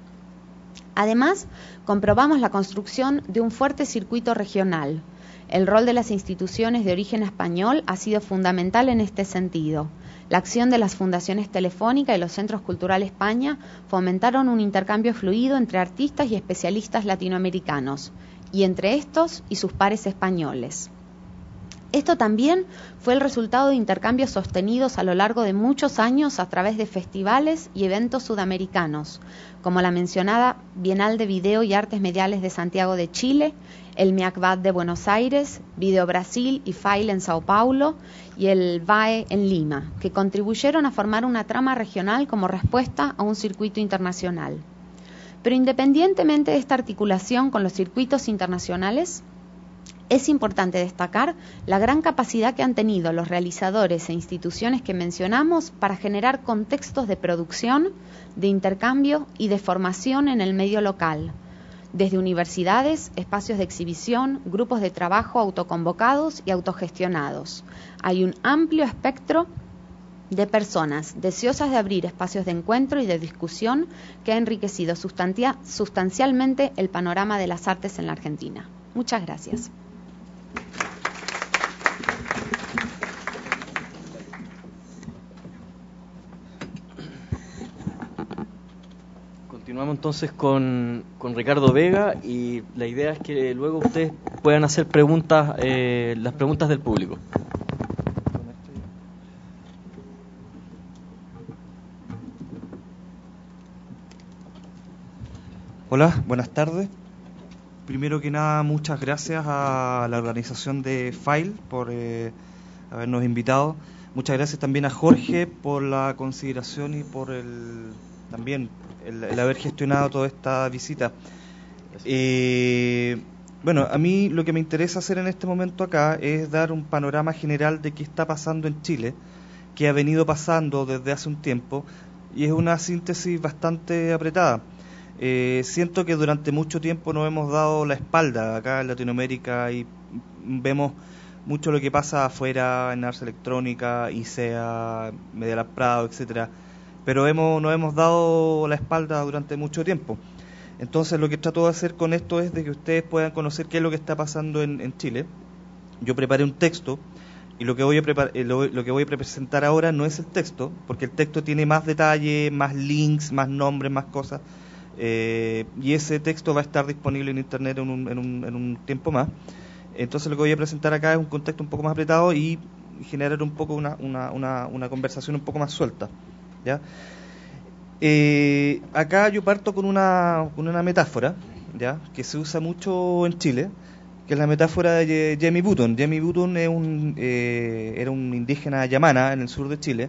Además, comprobamos la construcción de un fuerte circuito regional. El rol de las instituciones de origen español ha sido fundamental en este sentido. La acción de las fundaciones Telefónica y los Centros Cultural España fomentaron un intercambio fluido entre artistas y especialistas latinoamericanos, y entre estos y sus pares españoles. Esto también fue el resultado de intercambios sostenidos a lo largo de muchos años a través de festivales y eventos sudamericanos, como la mencionada Bienal de Video y Artes Mediales de Santiago de Chile, el MIACBAD de Buenos Aires, Video Brasil y FAIL en Sao Paulo y el VAE en Lima, que contribuyeron a formar una trama regional como respuesta a un circuito internacional. Pero independientemente de esta articulación con los circuitos internacionales, es importante destacar la gran capacidad que han tenido los realizadores e instituciones que mencionamos para generar contextos de producción, de intercambio y de formación en el medio local, desde universidades, espacios de exhibición, grupos de trabajo autoconvocados y autogestionados. Hay un amplio espectro de personas deseosas de abrir espacios de encuentro y de discusión que ha enriquecido sustancialmente el panorama de las artes en la Argentina. Muchas gracias. Continuamos entonces con Ricardo Vega, y la idea es que luego ustedes puedan hacer preguntas, las preguntas del público. Hola, buenas tardes. Primero que nada, muchas gracias a la organización de FAIL por habernos invitado. Muchas gracias también a Jorge por la consideración y por el haber gestionado toda esta visita. Bueno, a mí lo que me interesa hacer en este momento acá es dar un panorama general de qué está pasando en Chile, qué ha venido pasando desde hace un tiempo, y es una síntesis bastante apretada. Siento que durante mucho tiempo nos hemos dado la espalda acá en Latinoamérica y vemos mucho lo que pasa afuera en Arts Electrónica, ISEA, Media Lab Prado, etcétera, pero nos hemos dado la espalda durante mucho tiempo. Entonces lo que trato de hacer con esto es de que ustedes puedan conocer qué es lo que está pasando en Chile. Yo preparé un texto y lo que voy a presentar ahora no es el texto, porque el texto tiene más detalle, más links, más nombres, más cosas. Y ese texto va a estar disponible en internet en un tiempo más. Entonces lo que voy a presentar acá es un contexto un poco más apretado y generar un poco una conversación un poco más suelta, ¿ya? Acá yo parto con una metáfora, ¿ya?, que se usa mucho en Chile, que es la metáfora de Jemmy Button. Jemmy Button era un indígena yamana en el sur de Chile,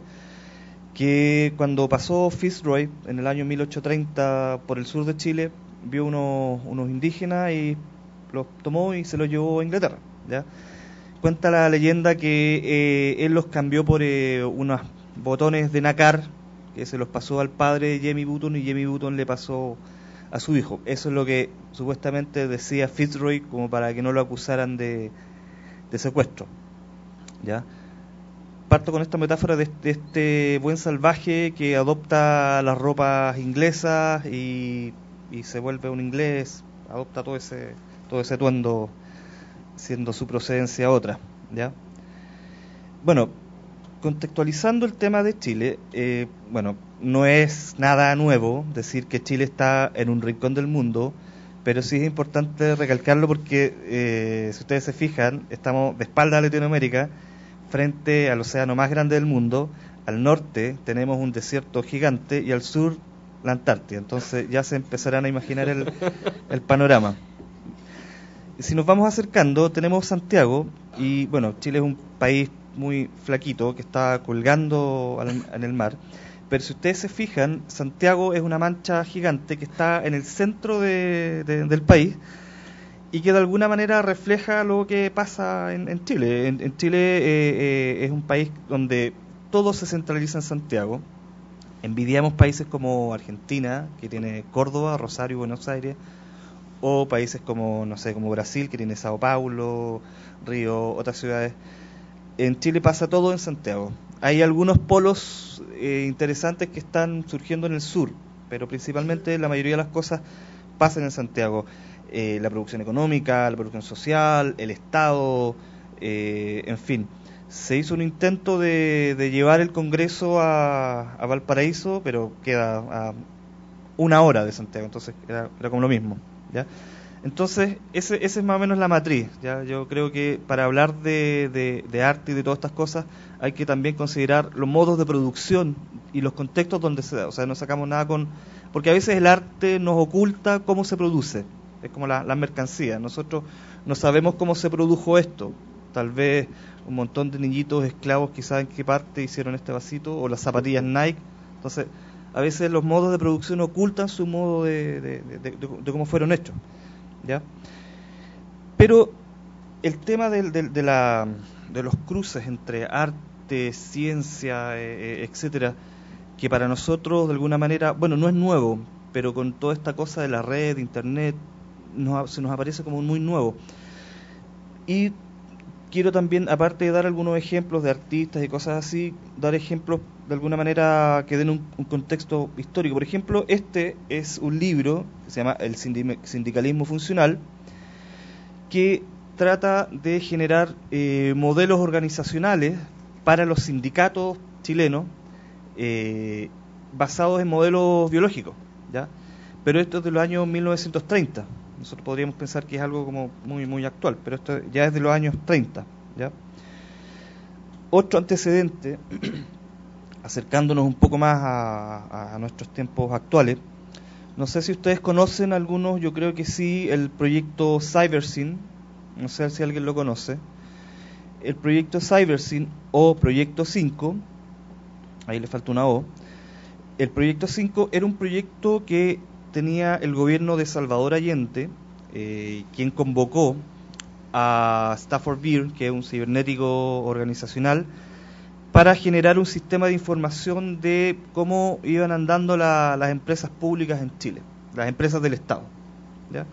que cuando pasó Fitzroy en el año 1830 por el sur de Chile, vio unos indígenas y los tomó y se los llevó a Inglaterra, ¿ya? Cuenta la leyenda que él los cambió por unos botones de nácar que se los pasó al padre de Jemmy Button y Jemmy Button le pasó a su hijo. Eso es lo que supuestamente decía Fitzroy, como para que no lo acusaran de secuestro, ¿ya? Parto con esta metáfora de este buen salvaje que adopta las ropas inglesas y se vuelve un inglés, adopta todo ese atuendo, siendo su procedencia otra, ¿ya? Bueno, contextualizando el tema de Chile, no es nada nuevo decir que Chile está en un rincón del mundo, pero sí es importante recalcarlo porque, si ustedes se fijan, estamos de espalda a Latinoamérica, frente al océano más grande del mundo. Al norte tenemos un desierto gigante y al sur la Antártida. Entonces ya se empezarán a imaginar el panorama. Si nos vamos acercando, tenemos Santiago, y bueno, Chile es un país muy flaquito que está colgando en el mar, pero si ustedes se fijan, Santiago es una mancha gigante que está en el centro del país, y que de alguna manera refleja lo que pasa en Chile. En Chile es un país donde todo se centraliza en Santiago. Envidiamos países como Argentina, que tiene Córdoba, Rosario, Buenos Aires, o países como, no sé, como Brasil, que tiene Sao Paulo, Río, otras ciudades. En Chile pasa todo en Santiago. Hay algunos polos interesantes que están surgiendo en el sur, pero principalmente la mayoría de las cosas pasan en Santiago. La producción económica, la producción social, el Estado, en fin. Se hizo un intento de llevar el Congreso a Valparaíso, pero queda a 1 hora de Santiago, entonces era como lo mismo, ¿ya? Entonces, ese es más o menos la matriz, ¿ya? Yo creo que para hablar de arte y de todas estas cosas hay que también considerar los modos de producción y los contextos donde se da. O sea, no sacamos nada con... Porque a veces el arte nos oculta cómo se produce, es como la mercancía. Nosotros no sabemos cómo se produjo esto. Tal vez un montón de niñitos esclavos quizás en qué parte hicieron este vasito, o las zapatillas Nike. Entonces, a veces los modos de producción ocultan su modo de cómo fueron hechos, ¿ya? Pero el tema de los cruces entre arte, ciencia, etcétera, que para nosotros de alguna manera, bueno, no es nuevo, pero con toda esta cosa de la red, internet, se nos aparece como muy nuevo. Y quiero también, aparte de dar algunos ejemplos de artistas y cosas así, dar ejemplos de alguna manera que den un contexto histórico. Por ejemplo, este es un libro que se llama El sindicalismo funcional, que trata de generar modelos organizacionales para los sindicatos chilenos basados en modelos biológicos, ¿ya? Pero esto es de los años 1930. Nosotros podríamos pensar que es algo como muy actual, pero esto ya es de los años 30, ¿ya? Otro antecedente, acercándonos un poco más a nuestros tiempos actuales, no sé si ustedes conocen algunos, yo creo que sí, el proyecto CyberSyn, no sé si alguien lo conoce. El proyecto CyberSyn o Proyecto 5, ahí le falta una O. El Proyecto 5 era un proyecto que tenía el gobierno de Salvador Allende, quien convocó a Stafford Beer, que es un cibernético organizacional, para generar un sistema de información de cómo iban andando las empresas públicas en Chile, las empresas del Estado, ¿ya?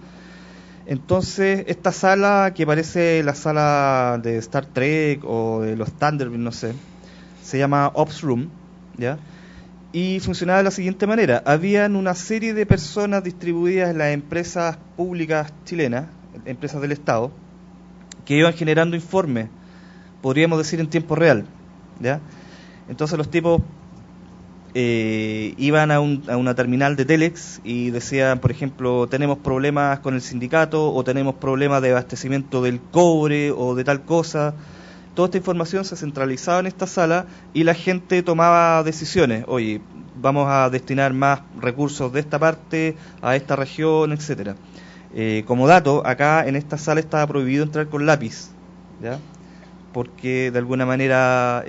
Entonces, esta sala, que parece la sala de Star Trek o de los Thunderbirds, no sé, se llama Ops Room, ¿ya? Y funcionaba de la siguiente manera: habían una serie de personas distribuidas en las empresas públicas chilenas, empresas del Estado, que iban generando informes, podríamos decir en tiempo real, ¿ya? Entonces los tipos iban a una terminal de Telex y decían, por ejemplo, tenemos problemas con el sindicato, o tenemos problemas de abastecimiento del cobre o de tal cosa. Toda esta información se centralizaba en esta sala y la gente tomaba decisiones. Oye, vamos a destinar más recursos de esta parte a esta región, etcétera. Como dato, acá en esta sala estaba prohibido entrar con lápiz, ¿ya? Porque de alguna manera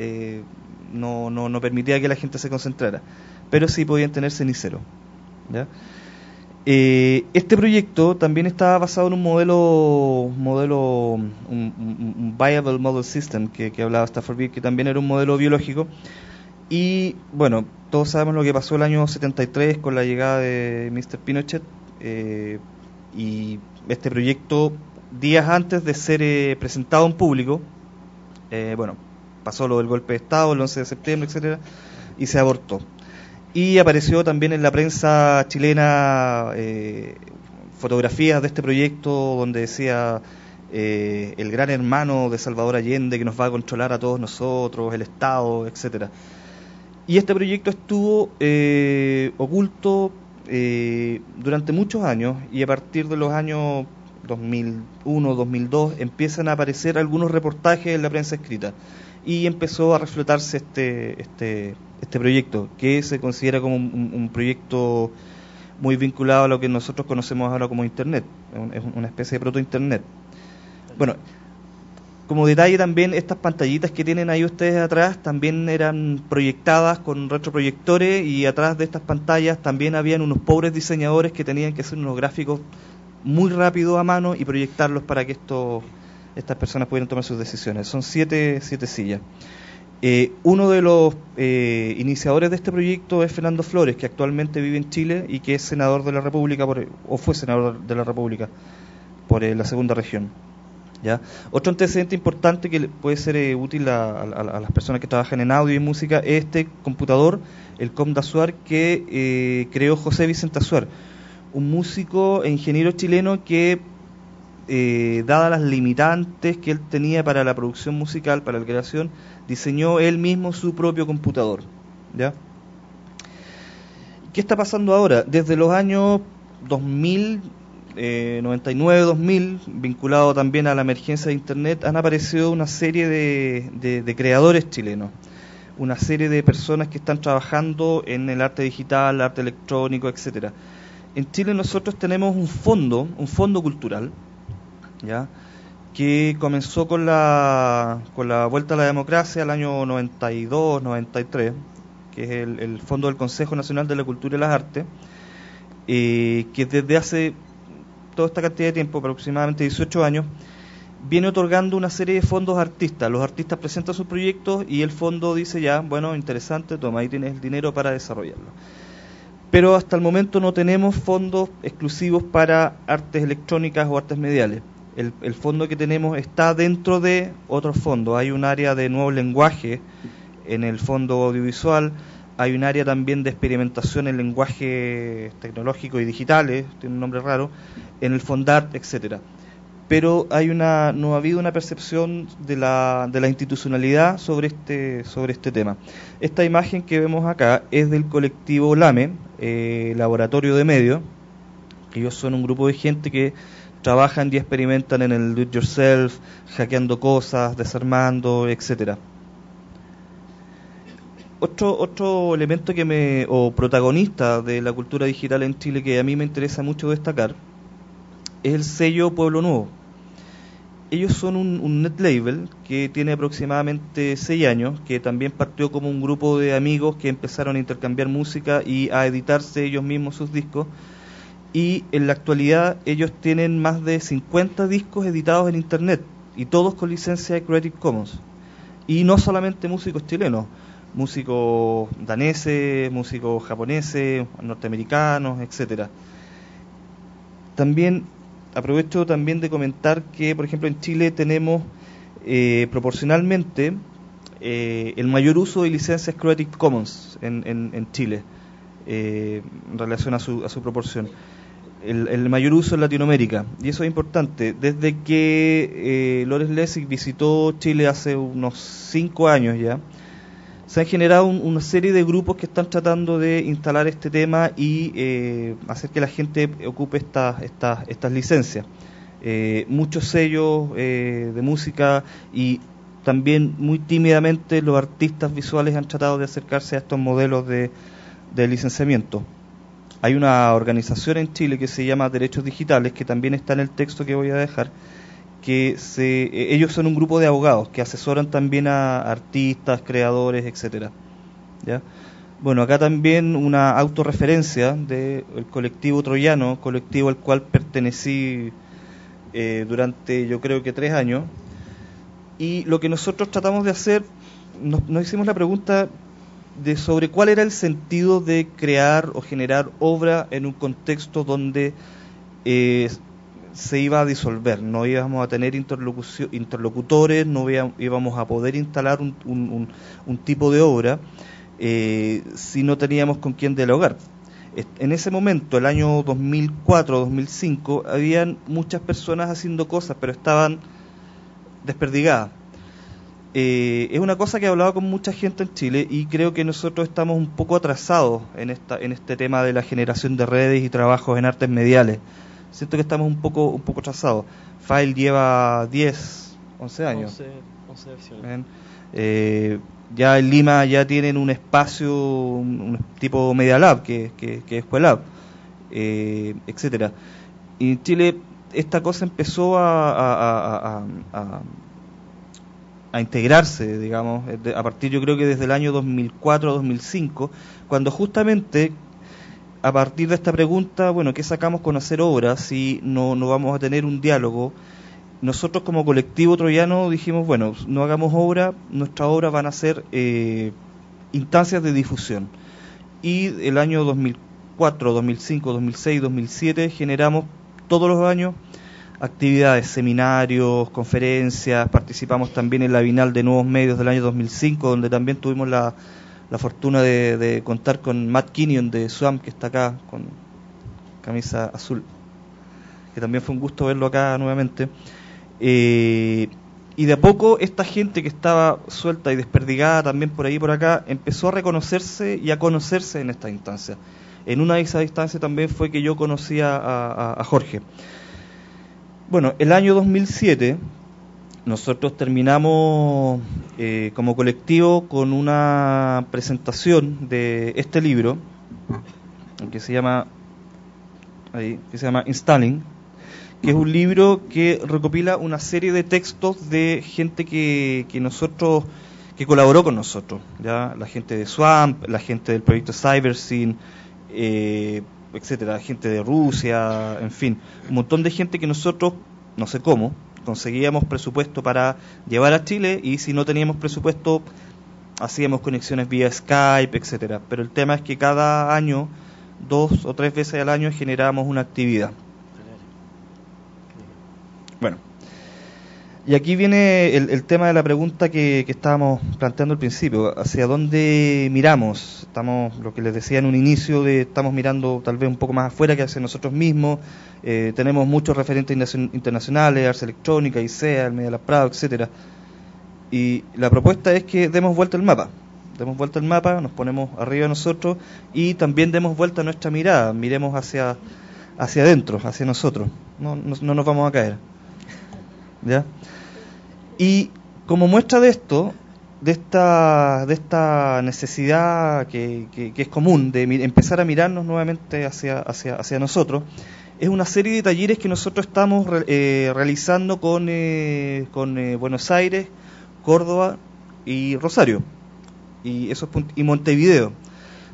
no permitía que la gente se concentrara, pero sí podían tener cenicero, ¿ya? Este proyecto también estaba basado en un Viable Model System que hablaba Stafford Beer, que también era un modelo biológico. Y bueno, todos sabemos lo que pasó el año 73 con la llegada de Mr. Pinochet, y este proyecto, días antes de ser presentado en público, bueno, pasó lo del golpe de Estado, el 11 de septiembre, etcétera, y se abortó. Y apareció también en la prensa chilena fotografías de este proyecto donde decía el gran hermano de Salvador Allende que nos va a controlar a todos nosotros, el Estado, etcétera. Y este proyecto estuvo oculto durante muchos años, y a partir de los años 2001, 2002 empiezan a aparecer algunos reportajes en la prensa escrita, y empezó a reflotarse este proyecto, que se considera como un proyecto muy vinculado a lo que nosotros conocemos ahora como Internet, es una especie de proto-Internet. Bueno, como detalle también, estas pantallitas que tienen ahí ustedes atrás también eran proyectadas con retroproyectores, y atrás de estas pantallas también habían unos pobres diseñadores que tenían que hacer unos gráficos muy rápido a mano y proyectarlos para que estas personas pudieran tomar sus decisiones. Son siete sillas. Uno de los iniciadores de este proyecto es Fernando Flores, que actualmente vive en Chile y que es senador de la República, o fue senador de la República por la segunda región. ¿Ya? Otro antecedente importante que puede ser útil a las personas que trabajan en audio y música es este computador, el ComDASUAR, que creó José Vicente Azuar, un músico e ingeniero chileno que, dadas las limitantes que él tenía para la producción musical, para la creación, diseñó él mismo su propio computador. ¿Ya? ¿Qué está pasando ahora? Desde los años 2000, 99-2000, vinculado también a la emergencia de Internet, han aparecido una serie de creadores chilenos, una serie de personas que están trabajando en el arte digital, arte electrónico, etcétera. En Chile nosotros tenemos un fondo cultural, ¿ya?, que comenzó con la vuelta a la democracia el año 92-93, que es el Fondo del Consejo Nacional de la Cultura y las Artes, que desde hace toda esta cantidad de tiempo, aproximadamente 18 años, viene otorgando una serie de fondos a artistas. Los artistas presentan sus proyectos y el fondo dice ya, bueno, interesante, toma, ahí tienes el dinero para desarrollarlo. Pero hasta el momento no tenemos fondos exclusivos para artes electrónicas o artes mediales. El fondo que tenemos está dentro de otros fondos. Hay un área de nuevo lenguaje en el fondo audiovisual, hay un área también de experimentación en lenguajes tecnológicos y digitales, tiene un nombre raro, en el Fondart, etcétera. Pero no ha habido una percepción de la institucionalidad sobre este tema. Esta imagen que vemos acá es del colectivo LAME, Laboratorio de Medios. Ellos son un grupo de gente que trabajan y experimentan en el do it yourself, hackeando cosas, desarmando, etcétera. Otro elemento o protagonista de la cultura digital en Chile que a mí me interesa mucho destacar es el sello Pueblo Nuevo. Ellos son un net label que tiene aproximadamente 6 años, que también partió como un grupo de amigos que empezaron a intercambiar música y a editarse ellos mismos sus discos. Y en la actualidad ellos tienen más de 50 discos editados en internet y todos con licencia de Creative Commons. Y no solamente músicos chilenos, músicos daneses, músicos japoneses, norteamericanos, etcétera. También aprovecho también de comentar que, por ejemplo, en Chile tenemos proporcionalmente el mayor uso de licencias Creative Commons en Chile en relación a su proporción. El mayor uso en Latinoamérica, y eso es importante. Desde que Lores Lessig visitó Chile hace unos 5 años ya, se han generado una serie de grupos que están tratando de instalar este tema y hacer que la gente ocupe estas licencias. Muchos sellos de música y también muy tímidamente los artistas visuales han tratado de acercarse a estos modelos de licenciamiento. Hay una organización en Chile que se llama Derechos Digitales, que también está en el texto que voy a dejar, que ellos son un grupo de abogados que asesoran también a artistas, creadores, etcétera. ¿Ya? Bueno, acá también una autorreferencia del colectivo Troyano, colectivo al cual pertenecí durante yo creo que 3 años, y lo que nosotros tratamos de hacer, nos hicimos la pregunta sobre cuál era el sentido de crear o generar obra en un contexto donde se iba a disolver, no íbamos a tener interlocutores, no íbamos a poder instalar un tipo de obra si no teníamos con quién dialogar. En ese momento, el año 2004-2005, habían muchas personas haciendo cosas, pero estaban desperdigadas. Es una cosa que he hablado con mucha gente en Chile y creo que nosotros estamos un poco atrasados en este tema de la generación de redes y trabajos en artes mediales. Siento que estamos un poco atrasados. File lleva 11 años. 11 versiones. Ya en Lima ya tienen un espacio, un tipo Media Lab, que es Juelab, etcétera. Y en Chile esta cosa empezó a integrarse, digamos, a partir, yo creo que desde el año 2004-2005, cuando justamente a partir de esta pregunta, bueno, ¿qué sacamos con hacer obras si no vamos a tener un diálogo? nosotros como colectivo troyano dijimos, bueno, no hagamos obra, nuestras obras van a ser instancias de difusión. Y el año 2004, 2005, 2006, 2007 generamos todos los años actividades, seminarios, conferencias, participamos también en la Bienal de Nuevos Medios del año 2005, donde también tuvimos la fortuna de contar con Matt Kinyon de SWAM, que está acá con camisa azul, que también fue un gusto verlo acá nuevamente. Y de a poco esta gente que estaba suelta y desperdigada también por ahí y por acá empezó a reconocerse y a conocerse en esta instancia. En una de esas instancias también fue que yo conocí a Jorge. Bueno, el año 2007 nosotros terminamos como colectivo con una presentación de este libro que se llama Installing, que es un libro que recopila una serie de textos de gente que colaboró con nosotros, ¿ya? La gente de Swamp, la gente del proyecto Cybersyn, etcétera, gente de Rusia, en fin, un montón de gente que nosotros, no sé cómo, conseguíamos presupuesto para llevar a Chile, y si no teníamos presupuesto hacíamos conexiones vía Skype, etcétera. Pero el tema es que cada año, 2 o 3 veces al año, generábamos una actividad. Bueno, y aquí viene el tema de la pregunta que estábamos planteando al principio: ¿hacia dónde miramos? Estamos, lo que les decía en un inicio, estamos mirando tal vez un poco más afuera que hacia nosotros mismos. Tenemos muchos referentes internacionales, Ars Electrónica, ISEA, el Media Lab Prado, etcétera. Y la propuesta es que demos vuelta al mapa. Demos vuelta al mapa, nos ponemos arriba nosotros y también demos vuelta a nuestra mirada. Miremos hacia adentro, hacia nosotros. No nos vamos a caer. ¿Ya? Y como muestra de esto, de esta necesidad que es común de empezar a mirarnos nuevamente hacia nosotros, es una serie de talleres que nosotros estamos realizando con Buenos Aires, Córdoba y Rosario y Montevideo.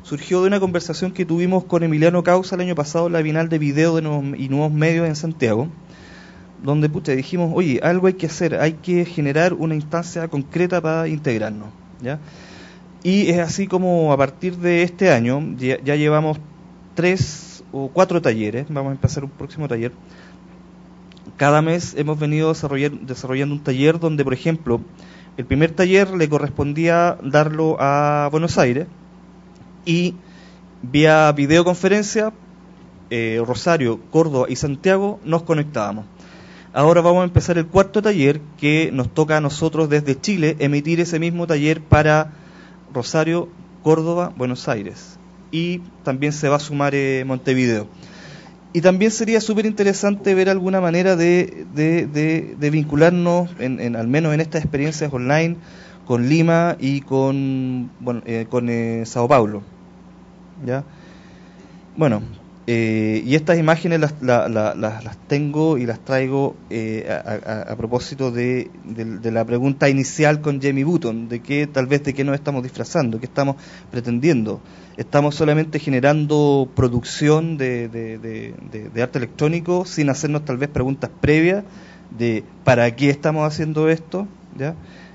Surgió de una conversación que tuvimos con Emiliano Causa el año pasado en la Bienal de Video y Nuevos Medios en Santiago, donde dijimos, oye, algo hay que hacer, hay que generar una instancia concreta para integrarnos, ¿ya? Y es así como a partir de este año ya llevamos 3 o 4 talleres, vamos a empezar un próximo taller. Cada mes hemos venido desarrollando un taller donde, por ejemplo, el primer taller le correspondía darlo a Buenos Aires, y vía videoconferencia, Rosario, Córdoba y Santiago nos conectábamos. Ahora vamos a empezar el 4.º taller, que nos toca a nosotros desde Chile emitir ese mismo taller para Rosario, Córdoba, Buenos Aires, y también se va a sumar Montevideo. Y también sería súper interesante ver alguna manera de vincularnos, al menos en estas experiencias online, con Lima y con Sao Paulo, ¿ya? Bueno, y estas imágenes las tengo y las traigo a propósito de la pregunta inicial con Jamie Button, de qué nos estamos disfrazando, qué estamos pretendiendo. Estamos solamente generando producción de arte electrónico sin hacernos tal vez preguntas previas de ¿para qué estamos haciendo esto? ¿Ya?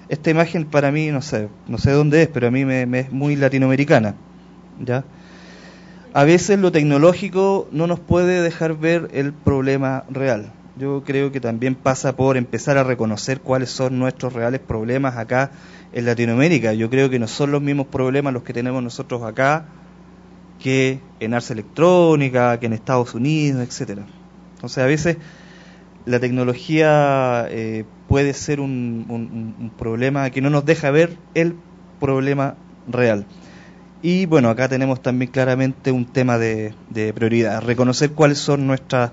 Esta imagen para mí, no sé dónde es, pero a mí me es muy latinoamericana, ¿ya? A veces lo tecnológico no nos puede dejar ver el problema real. Yo creo que también pasa por empezar a reconocer cuáles son nuestros reales problemas acá en Latinoamérica. Yo creo que no son los mismos problemas los que tenemos nosotros acá que en Ars Electrónica, que en Estados Unidos, etcétera. Entonces, a veces la tecnología puede ser un problema que no nos deja ver el problema real. Y bueno, acá tenemos también claramente un tema de prioridad, reconocer cuáles son nuestras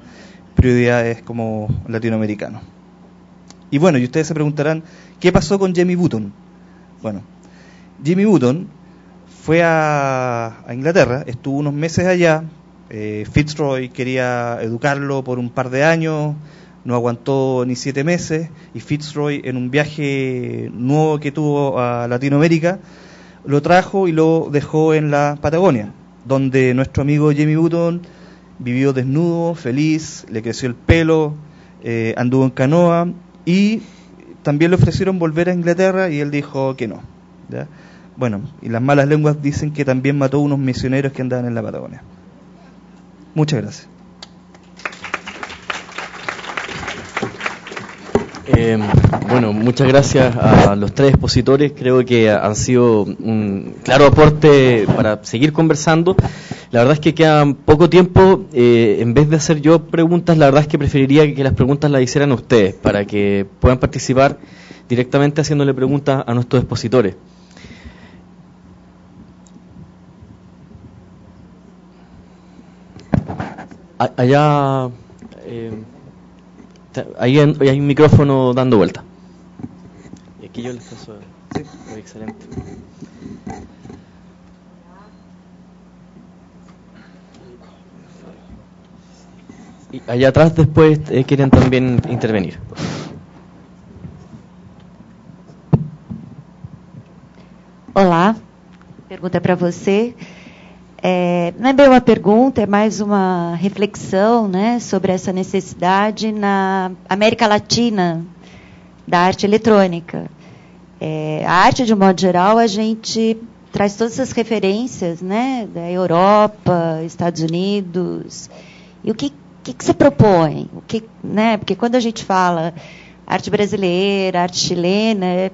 prioridades como latinoamericanos. Y bueno, y ustedes se preguntarán, ¿qué pasó con Jamie Button? Bueno, Jamie Button fue a Inglaterra, estuvo unos meses allá, Fitzroy quería educarlo por un par de años, no aguantó ni 7 meses, y Fitzroy, en un viaje nuevo que tuvo a Latinoamérica, lo trajo y lo dejó en la Patagonia, donde nuestro amigo Jamie Button vivió desnudo, feliz, le creció el pelo, anduvo en canoa y también le ofrecieron volver a Inglaterra y él dijo que no, ¿ya? Bueno, y las malas lenguas dicen que también mató unos misioneros que andaban en la Patagonia. Muchas gracias. Bueno, muchas gracias a los tres expositores. Creo que han sido un claro aporte para seguir conversando. La verdad es que queda poco tiempo. En vez de hacer yo preguntas, la verdad es que preferiría que las preguntas las hicieran ustedes, para que puedan participar directamente haciéndole preguntas a nuestros expositores. Allá... ahí hay un micrófono dando vuelta. Y aquí yo les paso. Sí, excelente. Y allá atrás después quieren también intervenir. Olá, pergunta para você. Não é bem uma pergunta, é mais uma reflexão, né, sobre essa necessidade na América Latina da arte eletrônica. A arte, de um modo geral, a gente traz todas essas referências, né, da Europa, Estados Unidos. E o que você propõe? Né, porque quando a gente fala arte brasileira, arte chilena,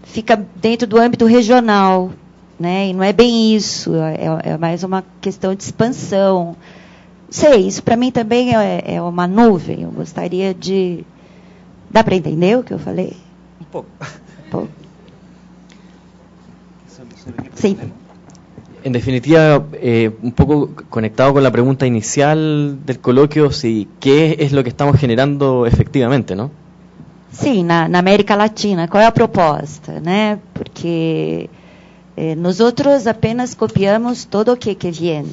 fica dentro do âmbito regional. Né? E não é bem isso, é mais uma questão de expansão. Não sei, isso para mim também é uma nuvem. Eu gostaria de... Dá para entender o que eu falei? Un poco. Um pouco. Sim. En definitiva, un poco conectado con la pregunta inicial del coloquio, si qué es lo que estamos generando efectivamente, ¿no? Sim, na América Latina, qual é a proposta, né? Porque nosotros apenas copiamos todo o que viene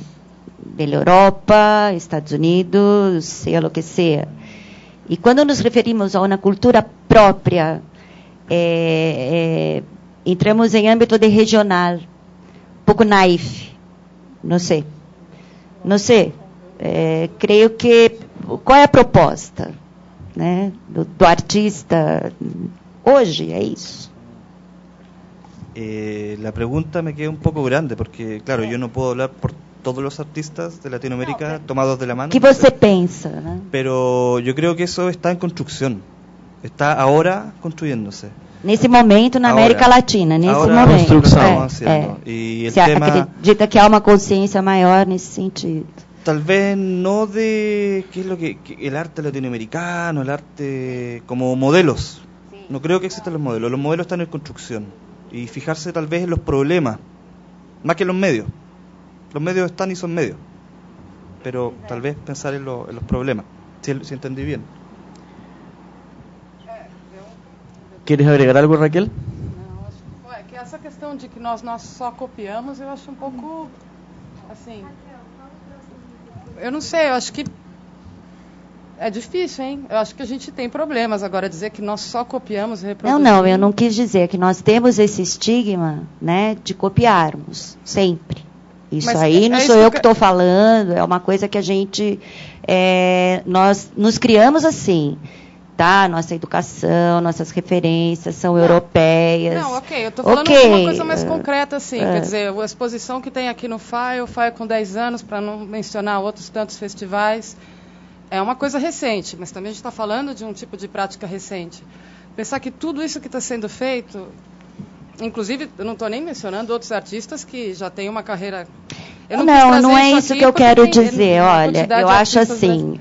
de la Europa, Estados Unidos, sea lo que sea. E quando nos referimos a uma cultura própria, entramos em âmbito de regional, um pouco naif, não sei. Creio que qual é a proposta, né, do artista hoje, é isso. La pregunta me queda un poco grande porque, claro, yo no puedo hablar por todos los artistas de Latinoamérica tomados de la mano. ¿Qué você pensa, né? Pero yo creo que eso está en construcción. Está ahora construyéndose. Nesse momento na Ahora, América Latina, nesse ahora momento. estamos haciendo. Y el Você tema, acredita que há uma consciência maior nesse sentido? tal vez no de qué es lo que el arte latinoamericano, el arte como modelos. No creo que existan los modelos. Los modelos están en construcción. Y fijarse tal vez en los problemas, más que en los medios. Los medios están y son medios. Pero tal vez pensar en los problemas, si entendí bien. ¿Quieres agregar algo, Raquel? Não, acho que essa questão de que nós só copiamos, eu acho um pouco, assim, eu não sei, eu acho que é difícil, hein? Eu acho que a gente tem problemas. Agora, dizer que nós só copiamos e reproduzimos... Não, eu não quis dizer que nós temos esse estigma, né, de copiarmos, sempre. Isso Mas aí não é sou isso eu que que estou falando, é uma coisa que a gente... nós nos criamos assim, tá? Nossa educação, nossas referências são europeias. Não, ok, eu estou falando de uma coisa mais concreta, assim, quer dizer, a exposição que tem aqui no FAI, o FAI com 10 anos, para não mencionar outros tantos festivais... É uma coisa recente, mas também a gente está falando de um tipo de prática recente. Pensar que tudo isso que está sendo feito, inclusive, eu não estou nem mencionando outros artistas que já têm uma carreira... Não é isso que eu quero dizer. Olha, eu acho assim,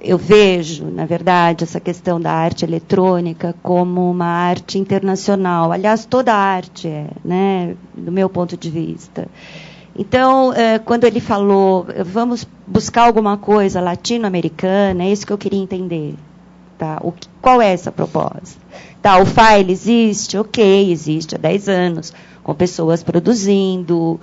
eu vejo, na verdade, essa questão da arte eletrônica como uma arte internacional. Aliás, toda a arte é, né, do meu ponto de vista. Então, quando ele falou, vamos buscar alguma coisa latino-americana, é isso que eu queria entender. Tá? Qual é essa proposta? Tá, o FAI existe? Ok, existe há 10 anos, com pessoas produzindo.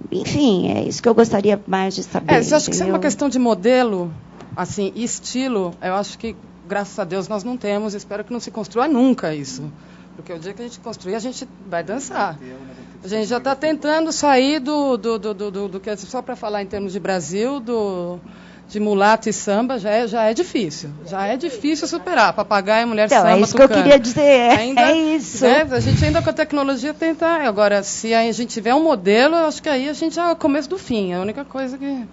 Enfim, é isso que eu gostaria mais de saber. Você acha que isso é uma questão de modelo, assim, estilo? Eu acho que, graças a Deus, nós não temos. Espero que não se construa nunca isso. Porque o dia que a gente construir, a gente vai dançar. A gente já está tentando sair do que, só para falar em termos de Brasil, de mulata e samba já é difícil. Já é difícil superar. Papagaio, mulher Então, samba, é isso que eu queria dizer. Ainda, é isso. Né, a gente ainda com a tecnologia tenta... Agora, se a gente tiver um modelo, eu acho que aí a gente já é o começo do fim. É a única coisa que...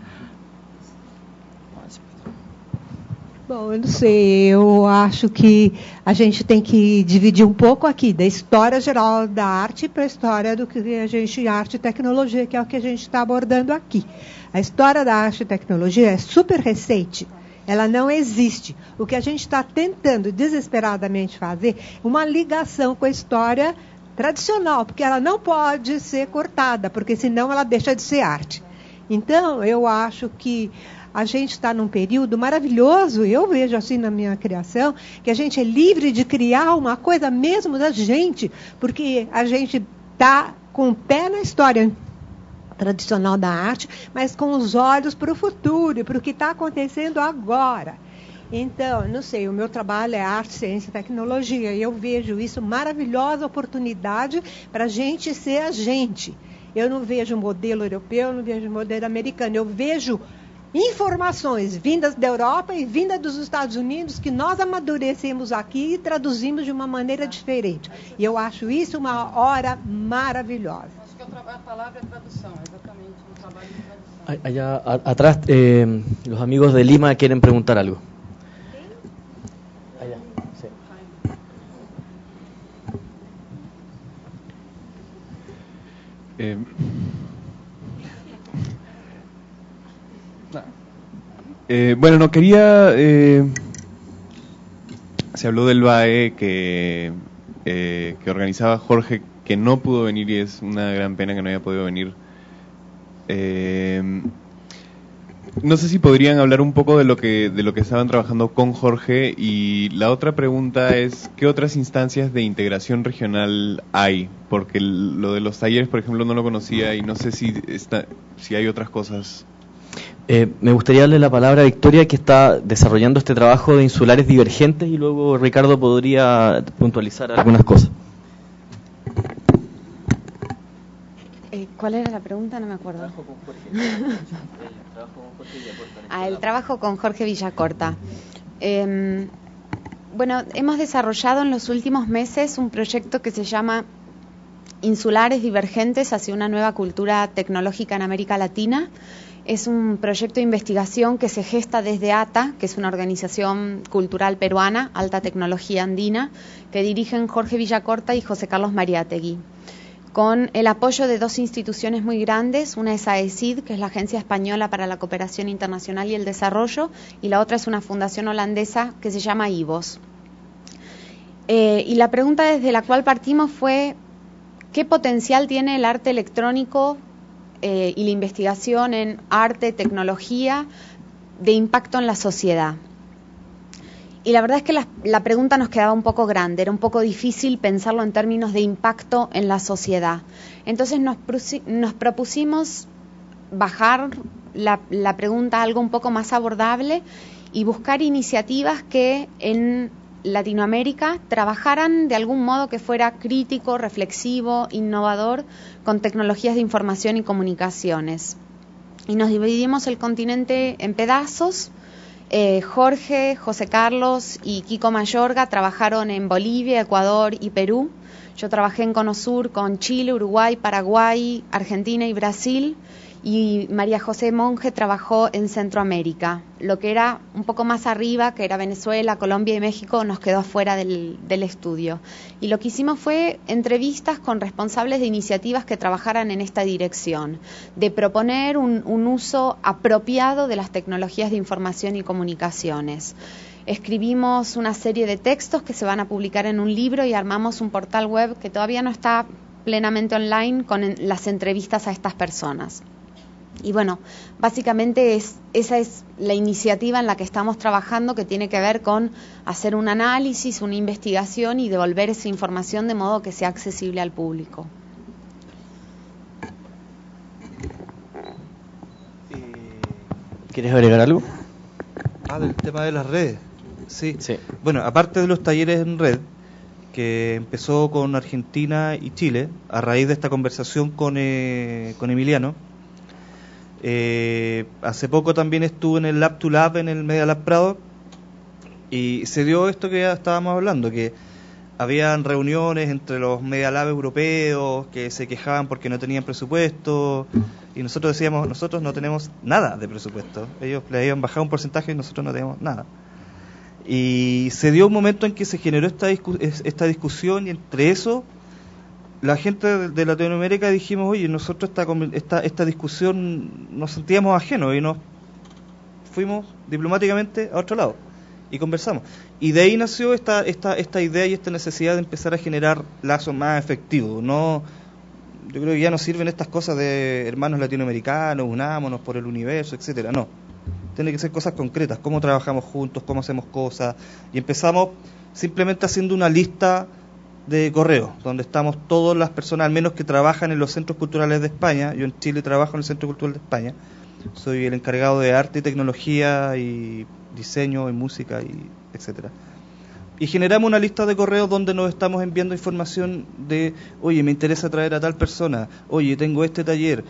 Bom, eu não sei, eu acho que a gente tem que dividir um pouco aqui da história geral da arte para a história do que a gente, arte e tecnologia, que é o que a gente está abordando aqui. A história da arte e tecnologia é super recente, ela não existe. O que a gente está tentando desesperadamente fazer é uma ligação com a história tradicional, porque ela não pode ser cortada, porque senão ela deixa de ser arte. Então, eu acho que a gente está num período maravilhoso, eu vejo assim na minha criação, que a gente é livre de criar uma coisa mesmo da gente, porque a gente está com o pé na história tradicional da arte, mas com os olhos para o futuro, para o que está acontecendo agora. Então, não sei, o meu trabalho é arte, ciência e tecnologia, e eu vejo isso maravilhosa oportunidade para a gente ser a gente. Eu não vejo modelo europeu, eu não vejo modelo americano, eu vejo informações vindas da Europa e vindas dos Estados Unidos que nós amadurecemos aqui e traduzimos de uma maneira diferente. E eu acho isso uma hora maravilhosa. Acho que a palavra é tradução, exatamente, um trabalho de tradução. Allá atrás, los amigos de Lima quieren preguntar algo. Allá, sí. Bueno, no quería... se habló del BAE que organizaba Jorge, que no pudo venir y es una gran pena que no haya podido venir. No sé si podrían hablar un poco de lo que estaban trabajando con Jorge, y la otra pregunta es ¿qué otras instancias de integración regional hay? Porque lo de los talleres, por ejemplo, no lo conocía y no sé si hay otras cosas. Me gustaría darle la palabra a Victoria, que está desarrollando este trabajo de insulares divergentes, y luego Ricardo podría puntualizar algunas cosas. ¿Cuál era la pregunta? No me acuerdo. El trabajo con Jorge Villacorta. Bueno, hemos desarrollado en los últimos meses un proyecto que se llama Insulares Divergentes hacia una nueva cultura tecnológica en América Latina. Es un proyecto de investigación que se gesta desde ATA, que es una organización cultural peruana, Alta Tecnología Andina, que dirigen Jorge Villacorta y José Carlos Mariátegui, con el apoyo de dos instituciones muy grandes. Una es AECID, que es la Agencia Española para la Cooperación Internacional y el Desarrollo, y la otra es una fundación holandesa que se llama IVOS. Y la pregunta desde la cual partimos fue: ¿qué potencial tiene el arte electrónico y la investigación en arte, tecnología, de impacto en la sociedad? Y la verdad es que la pregunta nos quedaba un poco grande, era un poco difícil pensarlo en términos de impacto en la sociedad. Entonces nos propusimos bajar la pregunta a algo un poco más abordable y buscar iniciativas que en Latinoamérica trabajaran de algún modo que fuera crítico, reflexivo, innovador, con tecnologías de información y comunicaciones. Y nos dividimos el continente en pedazos. Jorge, José Carlos y Kiko Mayorga trabajaron en Bolivia, Ecuador y Perú. Yo trabajé en Cono Sur con Chile, Uruguay, Paraguay, Argentina y Brasil. Y María José Monge trabajó en Centroamérica. Lo que era un poco más arriba, que era Venezuela, Colombia y México, nos quedó fuera del estudio. Y lo que hicimos fue entrevistas con responsables de iniciativas que trabajaran en esta dirección, de proponer un uso apropiado de las tecnologías de información y comunicaciones. Escribimos una serie de textos que se van a publicar en un libro y armamos un portal web que todavía no está plenamente online con las entrevistas a estas personas. Y bueno, básicamente esa es la iniciativa en la que estamos trabajando, que tiene que ver con hacer un análisis, una investigación y devolver esa información de modo que sea accesible al público. ¿Quieres agregar algo? Del tema de las redes. Sí. Sí. Bueno, aparte de los talleres en red, que empezó con Argentina y Chile, a raíz de esta conversación con Emiliano, Hace poco también estuve en el Lab to Lab, en el Media Lab Prado, y se dio esto que ya estábamos hablando, que habían reuniones entre los Media Lab europeos que se quejaban porque no tenían presupuesto, y nosotros decíamos, nosotros no tenemos nada de presupuesto. Ellos le habían bajado un porcentaje y nosotros no tenemos nada. Y se dio un momento en que se generó esta discusión, y entre eso la gente de Latinoamérica dijimos, oye, nosotros esta discusión nos sentíamos ajenos, y nos fuimos diplomáticamente a otro lado y conversamos. Y de ahí nació esta idea y esta necesidad de empezar a generar lazos más efectivos. No, yo creo que ya no sirven estas cosas de hermanos latinoamericanos, unámonos por el universo, etcétera. No, tiene que ser cosas concretas, cómo trabajamos juntos, cómo hacemos cosas. Y empezamos simplemente haciendo una lista de correos, donde estamos todas las personas, al menos que trabajan en los centros culturales de España. Yo en Chile trabajo en el Centro Cultural de España, soy el encargado de arte y tecnología y diseño y música, y etcétera. Y generamos una lista de correos donde nos estamos enviando información de, oye, me interesa traer a tal persona, oye, tengo este taller,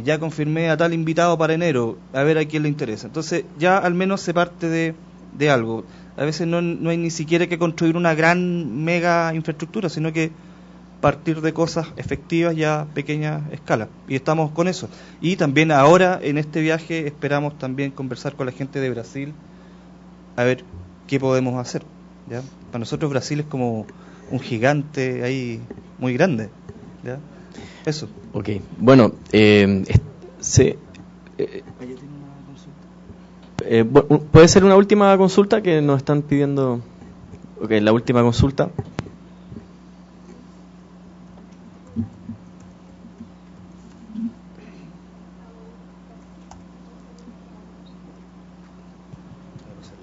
ya confirmé a tal invitado para enero, a ver a quién le interesa. Entonces ya al menos se parte de algo. A veces no hay ni siquiera que construir una gran mega infraestructura, sino que partir de cosas efectivas ya a pequeña escala. Y estamos con eso. Y también ahora en este viaje esperamos también conversar con la gente de Brasil a ver qué podemos hacer, ¿ya? Para nosotros Brasil es como un gigante ahí muy grande, ¿ya? Eso. Ok, bueno, ¿puede ser una última consulta que nos están pidiendo? Ok, la última consulta.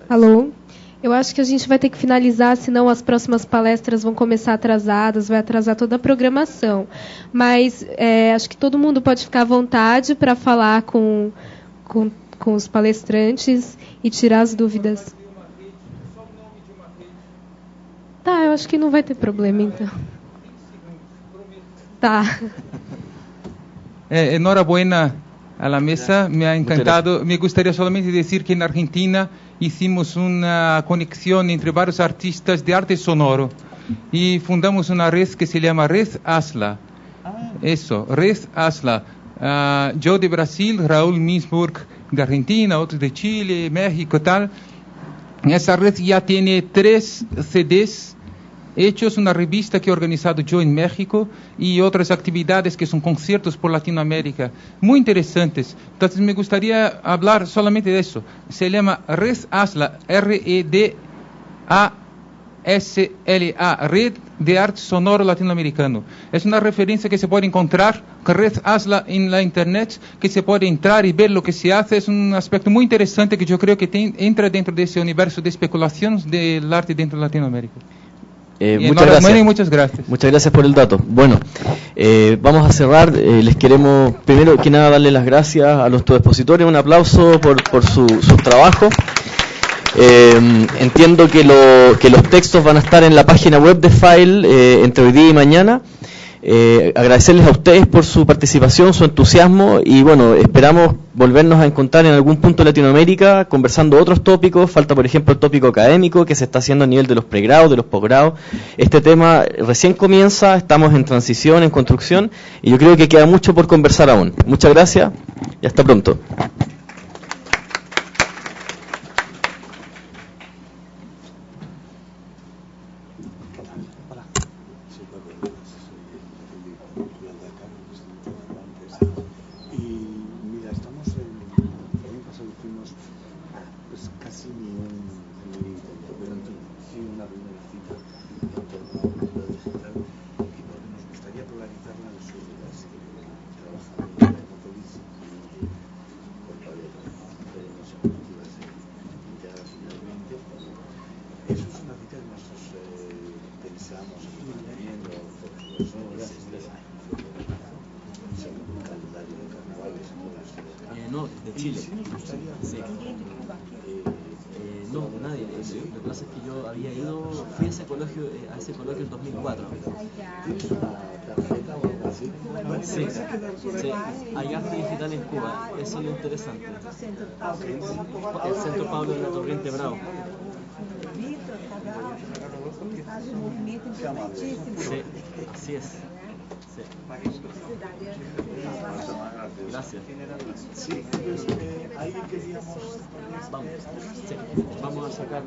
Alô? Eu acho que a gente vai ter que finalizar, senão as próximas palestras vão começar atrasadas, vai atrasar toda a programação. Mas acho que todo mundo pode ficar à vontade para falar com os palestrantes e tirar as dúvidas. Tá, eu acho que não vai ter problema, então. Tá. Enhorabuena a la mesa, me ha encantado. Me gustaría solamente decir que en Argentina hicimos una conexión entre varios artistas de arte sonoro y fundamos una red que se llama Red ASLA. Eso, Red ASLA. Yo de Brasil, Raúl Minsburg de Argentina, otros de Chile, México, tal. Esa red ya tiene 3 CDs hechos, una revista que he organizado yo en México y otras actividades que son conciertos por Latinoamérica, muy interesantes. Entonces me gustaría hablar solamente de eso. Se llama Red ASLA, REDASLA, Red de Arte Sonoro Latinoamericano. Es una referencia que se puede encontrar con Red ASLA en la internet, que se puede entrar y ver lo que se hace. Es un aspecto muy interesante que yo creo que entra dentro de ese universo de especulaciones del arte dentro de Latinoamérica. Muchas gracias. Y muchas gracias. Muchas gracias por el dato. Bueno, vamos a cerrar. Les queremos, primero que nada, darle las gracias a nuestros expositores. Un aplauso por su trabajo. Entiendo que los textos van a estar en la página web de File entre hoy día y mañana. Agradecerles a ustedes por su participación, su entusiasmo, y bueno, esperamos volvernos a encontrar en algún punto de Latinoamérica conversando otros tópicos. Falta, por ejemplo, el tópico académico que se está haciendo a nivel de los pregrados, de los posgrados. Este tema recién comienza, estamos en transición, en construcción, y yo creo que queda mucho por conversar aún. Muchas gracias y hasta pronto. No, de Chile. Sí. No, nadie. Lo que pasa es que yo había ido, fui a ese coloquio en 2004. Sí, sí, hay arte digital en Cuba, eso es lo interesante. El Centro Pablo de la Torriente Bravo. Sí, así es. Sí. Gracias. Sí, ahí queríamos. Vamos a sacar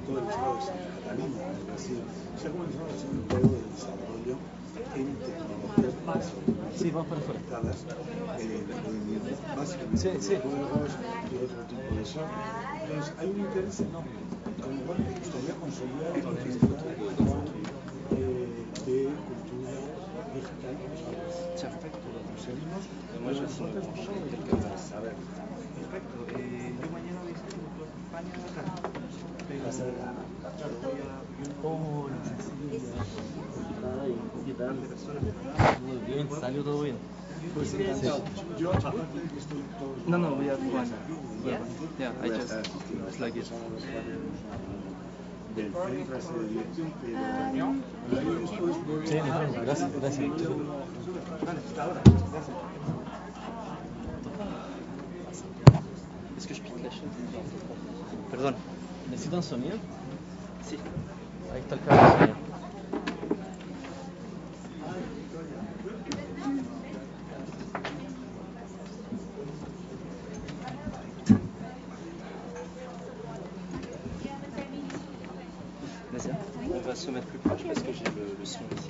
todo el estado de Santa Catalina, en Brasil. Se ha comenzado a hacer un juego de desarrollo en tecnologías sí, vamos para afuera. Básicamente juegos y otro tipo de software. Entonces hay un interés enorme. Con lo cual me gustaría consolidar el festival de cultura digital. Seguimos. A ver. Perfecto. Yo mañana visito España acá. Hola, Cecilia. ¿Qué tal? Muy bien, salió todo bien. Pues encantado. Yo, aparte de que estoy todo. No, we have one. Yeah, I just like it. Del centro hace de dirección, pero después voy sí, gracias. Vale, hasta ahora. Gracias. Est-ce que je pique la chaise? Perdón. ¿Necesitan sonido? Sí. Ahí está el cable de sonido. On va se mettre plus proche parce que j'ai le son ici.